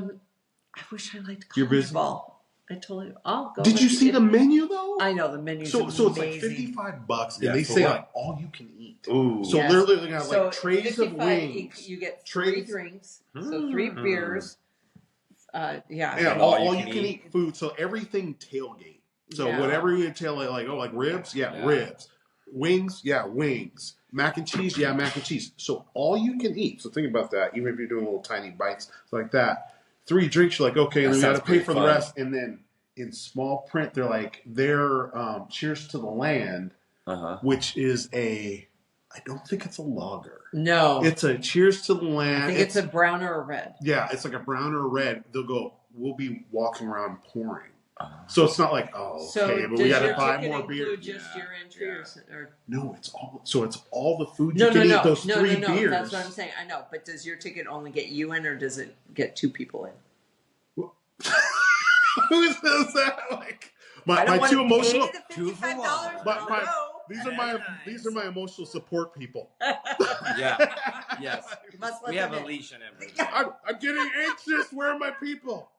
wish I liked college You're busy. Ball. I told you. I'll go. Did you see the menu though? I know the menu. So it's like $55, and they say like all you can eat. Ooh. So literally they got like trays of wings. You get 3 drinks, so 3 beers. All you can eat food. So everything tailgate. So whatever you tailgate, like ribs, ribs. Wings, wings. Mac and cheese, mac and cheese. So all you can eat. So think about that. Even if you're doing little tiny bites like that, 3 drinks, you're like, okay, and then you got to pay for the rest. And then in small print, they're like, cheers to the land, which is I don't think it's a lager. No. It's a cheers to the land. I think it's a brown or a red. Yeah, it's like a brown or a red. They'll go, we'll be walking around pouring. So it's not like, but we got to buy more beer. Just your entry or no, it's all the food you can eat. Those 3 beers. That's what I'm saying. I know, but does your ticket only get you in, or does it get 2 people in? Who says that? Like my 2 emotional. $55. These are my emotional support people. Yes. We have a leash and everything. I'm getting anxious. Where are my people?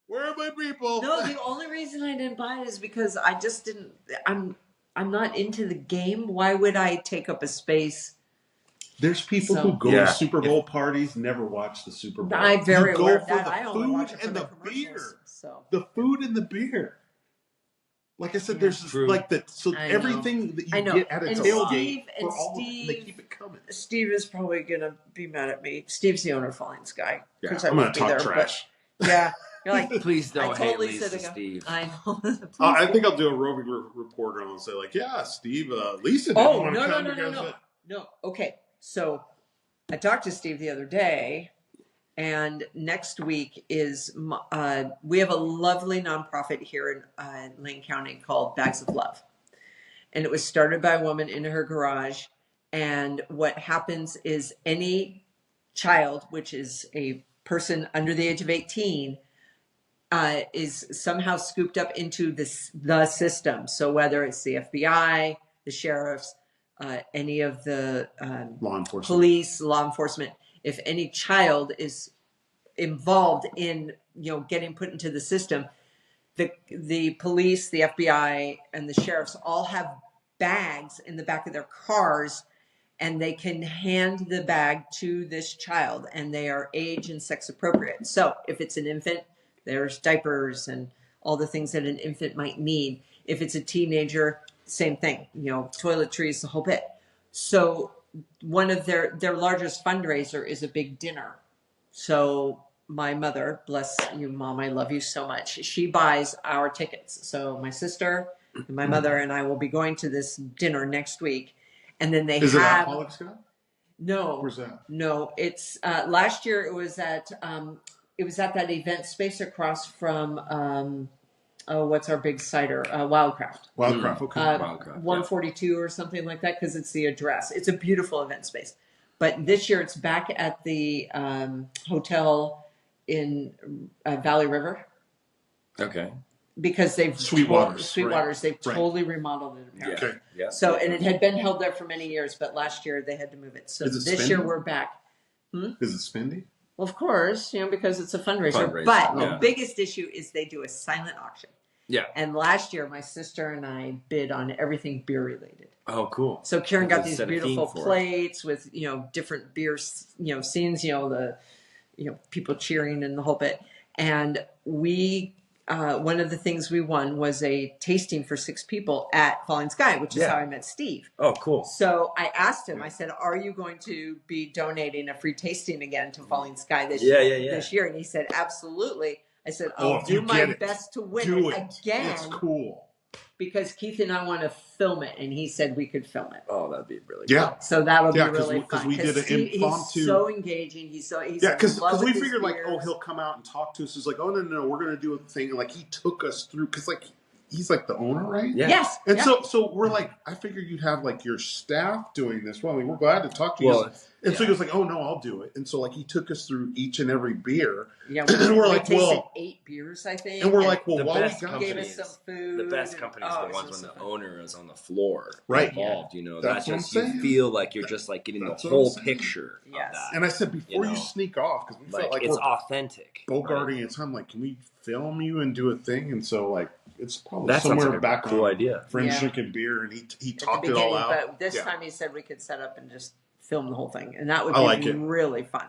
Where are my people? No, the only reason I didn't buy it is because I just didn't. I'm not into the game. Why would I take up a space There's people who go to Super Bowl parties, never watch the Super Bowl. I'm very aware of for that. the I only watch food it for and the the commercials. beer. So. The food and the beer. Like I said, there's like that. So everything that you get at a tailgate for all of them, they keep it coming. Steve is probably gonna be mad at me. Steve's the owner of Falling Sky. Yeah, I'm gonna talk trash. But, yeah, you're like, please don't hate totally Lisa, Steve. I know. I think I'll do a roving reporter and I'll say like, yeah, Steve, Lisa didn't want to come. No. Okay, so I talked to Steve the other day. And next week is, we have a lovely nonprofit here in Lane County called Bags of Love. And it was started by a woman in her garage. And what happens is any child, which is a person under the age of 18, is somehow scooped up into the system. So whether it's the FBI, the sheriffs, any of the police, law enforcement, if any child is involved in getting put into the system, the police, the FBI, and the sheriffs all have bags in the back of their cars, and they can hand the bag to this child, and they are age and sex appropriate. So if it's an infant, there's diapers and all the things that an infant might need. If it's a teenager, same thing, toiletries, the whole bit. So one of their largest fundraiser is a big dinner. So my mother, bless you, Mom, I love you so much. She buys our tickets. So my sister, and my mother, and I will be going to this dinner next week. And then they Is it at Pollock Scott? No. Where's that? No, it's last year. It was at that event space across from what's our big cider? Wildcraft. Wildcraft. Okay. Wildcraft. 142 or something like that, because it's the address. It's a beautiful event space. But this year it's back at the hotel in Valley River. Okay. Because they've Sweetwater's. They've totally remodeled it. Apparently. Okay. Yeah. So, and it had been held there for many years, but last year they had to move it. So this year we're back. Is it spendy? Well, of course, because it's a fundraiser. But the biggest issue is they do a silent auction. Yeah. And last year, my sister and I bid on everything beer related. Oh, cool. So Karen got these beautiful plates with, different beer, scenes, the people cheering and the whole bit. And we, one of the things we won was a tasting for 6 people at Falling Sky, which is how I met Steve. Oh, cool. So I asked him, I said, are you going to be donating a free tasting again to Falling Sky this year? And he said, absolutely. I said, I'll do my best to win it again. It's cool. Because Keith and I want to film it, and he said we could film it. Oh, that'd be really cool. So that'll be really fun. Because we did an impromptu. He's so engaging. He's because we figured he'll come out and talk to us. He's like, oh no, we're gonna do a thing. And he took us through because he's the owner, right? Yeah. Yes. And so we're I figured you'd have your staff doing this. Well, we're glad to talk to you. And so he was like, oh no, I'll do it. And so he took us through each and every beer. Yeah. And we're tasted 8 beers, I think. And we're while we gave us some food. The best companies are the ones when the owner is on the floor right involved. That's just you feel like you're just getting the whole picture of that. And I said before you sneak off, because we felt like it's authentic. Bogarting and time, can we film you and do a thing? And so it's probably that somewhere back cool idea. Friends drinking beer, and he talked it all out. But this time he said we could set up and just film the whole thing, and that would be really fun.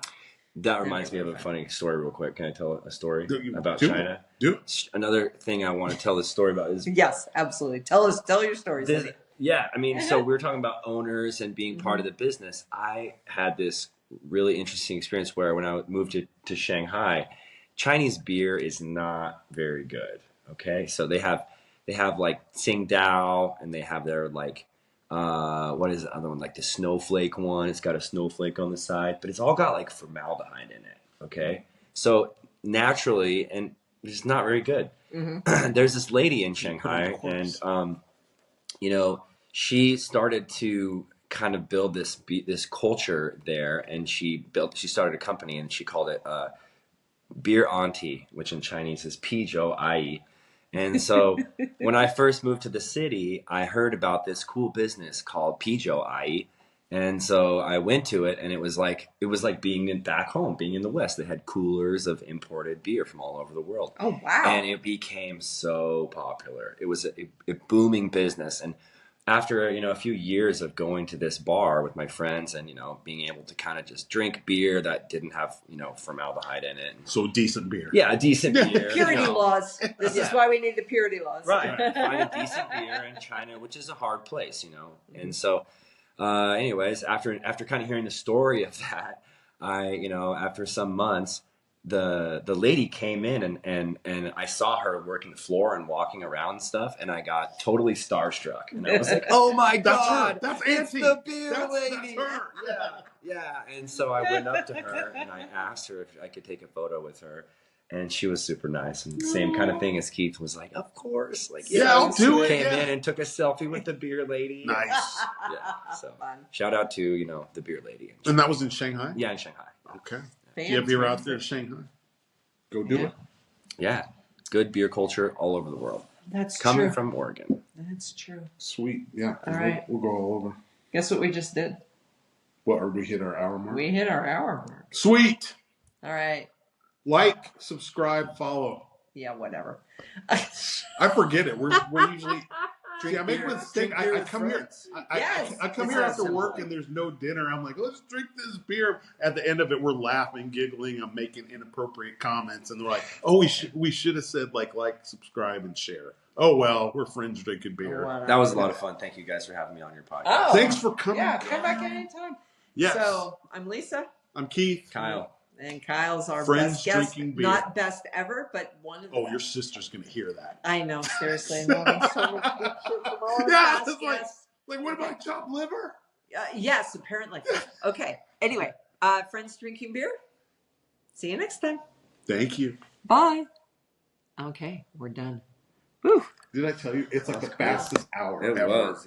That reminds me of a funny story real quick. Can I tell a story about China? Do it. Another thing I want to tell this story about is... Yes, absolutely. Tell your stories. So we were talking about owners and being part of the business. I had this really interesting experience where when I moved to Shanghai, Chinese beer is not very good. Okay? So they have Tsingtao, and they have their what is the other one? The snowflake one. It's got a snowflake on the side, but it's all got formaldehyde in it. Okay. So naturally, and it's not very good. Mm-hmm. There's this lady in Shanghai, and, she started to kind of build this culture there, and she started a company, and she called it, Beer Auntie, which in Chinese is Pizhou Ai. And so when I first moved to the city, I heard about this cool business called Pizhou Ai. And so I went to it, and it was like being back home, being in the West. They had coolers of imported beer from all over the world. Oh, wow. And it became so popular. It was a booming business. And after, a few years of going to this bar with my friends and, being able to kind of just drink beer that didn't have, formaldehyde in it. So decent beer. Yeah, a decent beer. Purity laws. This is why we need the purity laws. Right. Find a decent beer in China, which is a hard place, And so, anyways, after kind of hearing the story of that, after some months, the lady came in and I saw her working the floor and walking around and stuff, and I got totally starstruck. And I was like, "Oh my God, that's it's Auntie. the beer That's lady!" her. Yeah. And so I went up to her and I asked her if I could take a photo with her. And she was super nice, and the same kind of thing as Keith was like, of course, like I'll do it. Came in and took a selfie with the beer lady. Nice. Yeah, so shout out to the beer lady. And that was in Shanghai. Yeah, in Shanghai. Okay. Do you have beer out there in Shanghai? Go do it. Yeah, good beer culture all over the world. That's coming true. from Oregon. That's true. Sweet. Yeah. All right. We'll go all over. Guess what we just did? What? Or we hit our hour mark? We hit our hour mark. Sweet. All right. Like, subscribe, follow. Yeah, whatever. I forget it. We're usually. See, I make a mistake. I come here. I come here after work and there's no dinner. I'm like, let's drink this beer. At the end of it, we're laughing, giggling. I'm making inappropriate comments, and they're like, "Oh, we should have said like, subscribe, and share." Oh well, we're friends drinking beer. That was a lot of fun. Thank you guys for having me on your podcast. Oh, thanks for coming. Yeah, come back anytime. Yes. So I'm Lisa. I'm Keith. Kyle. And Kyle's our Friends best guest. drinking beer. Not best ever, but one of the best. Your sister's gonna hear that. I know, seriously. No, so much good shit from our Yeah, past it's guests. like what about chopped liver? Yes, apparently. Okay. Anyway, friends drinking beer. See you next time. Thank you. Bye. Okay, we're done. Whew. Did I tell you it's like the fastest hour It ever? was.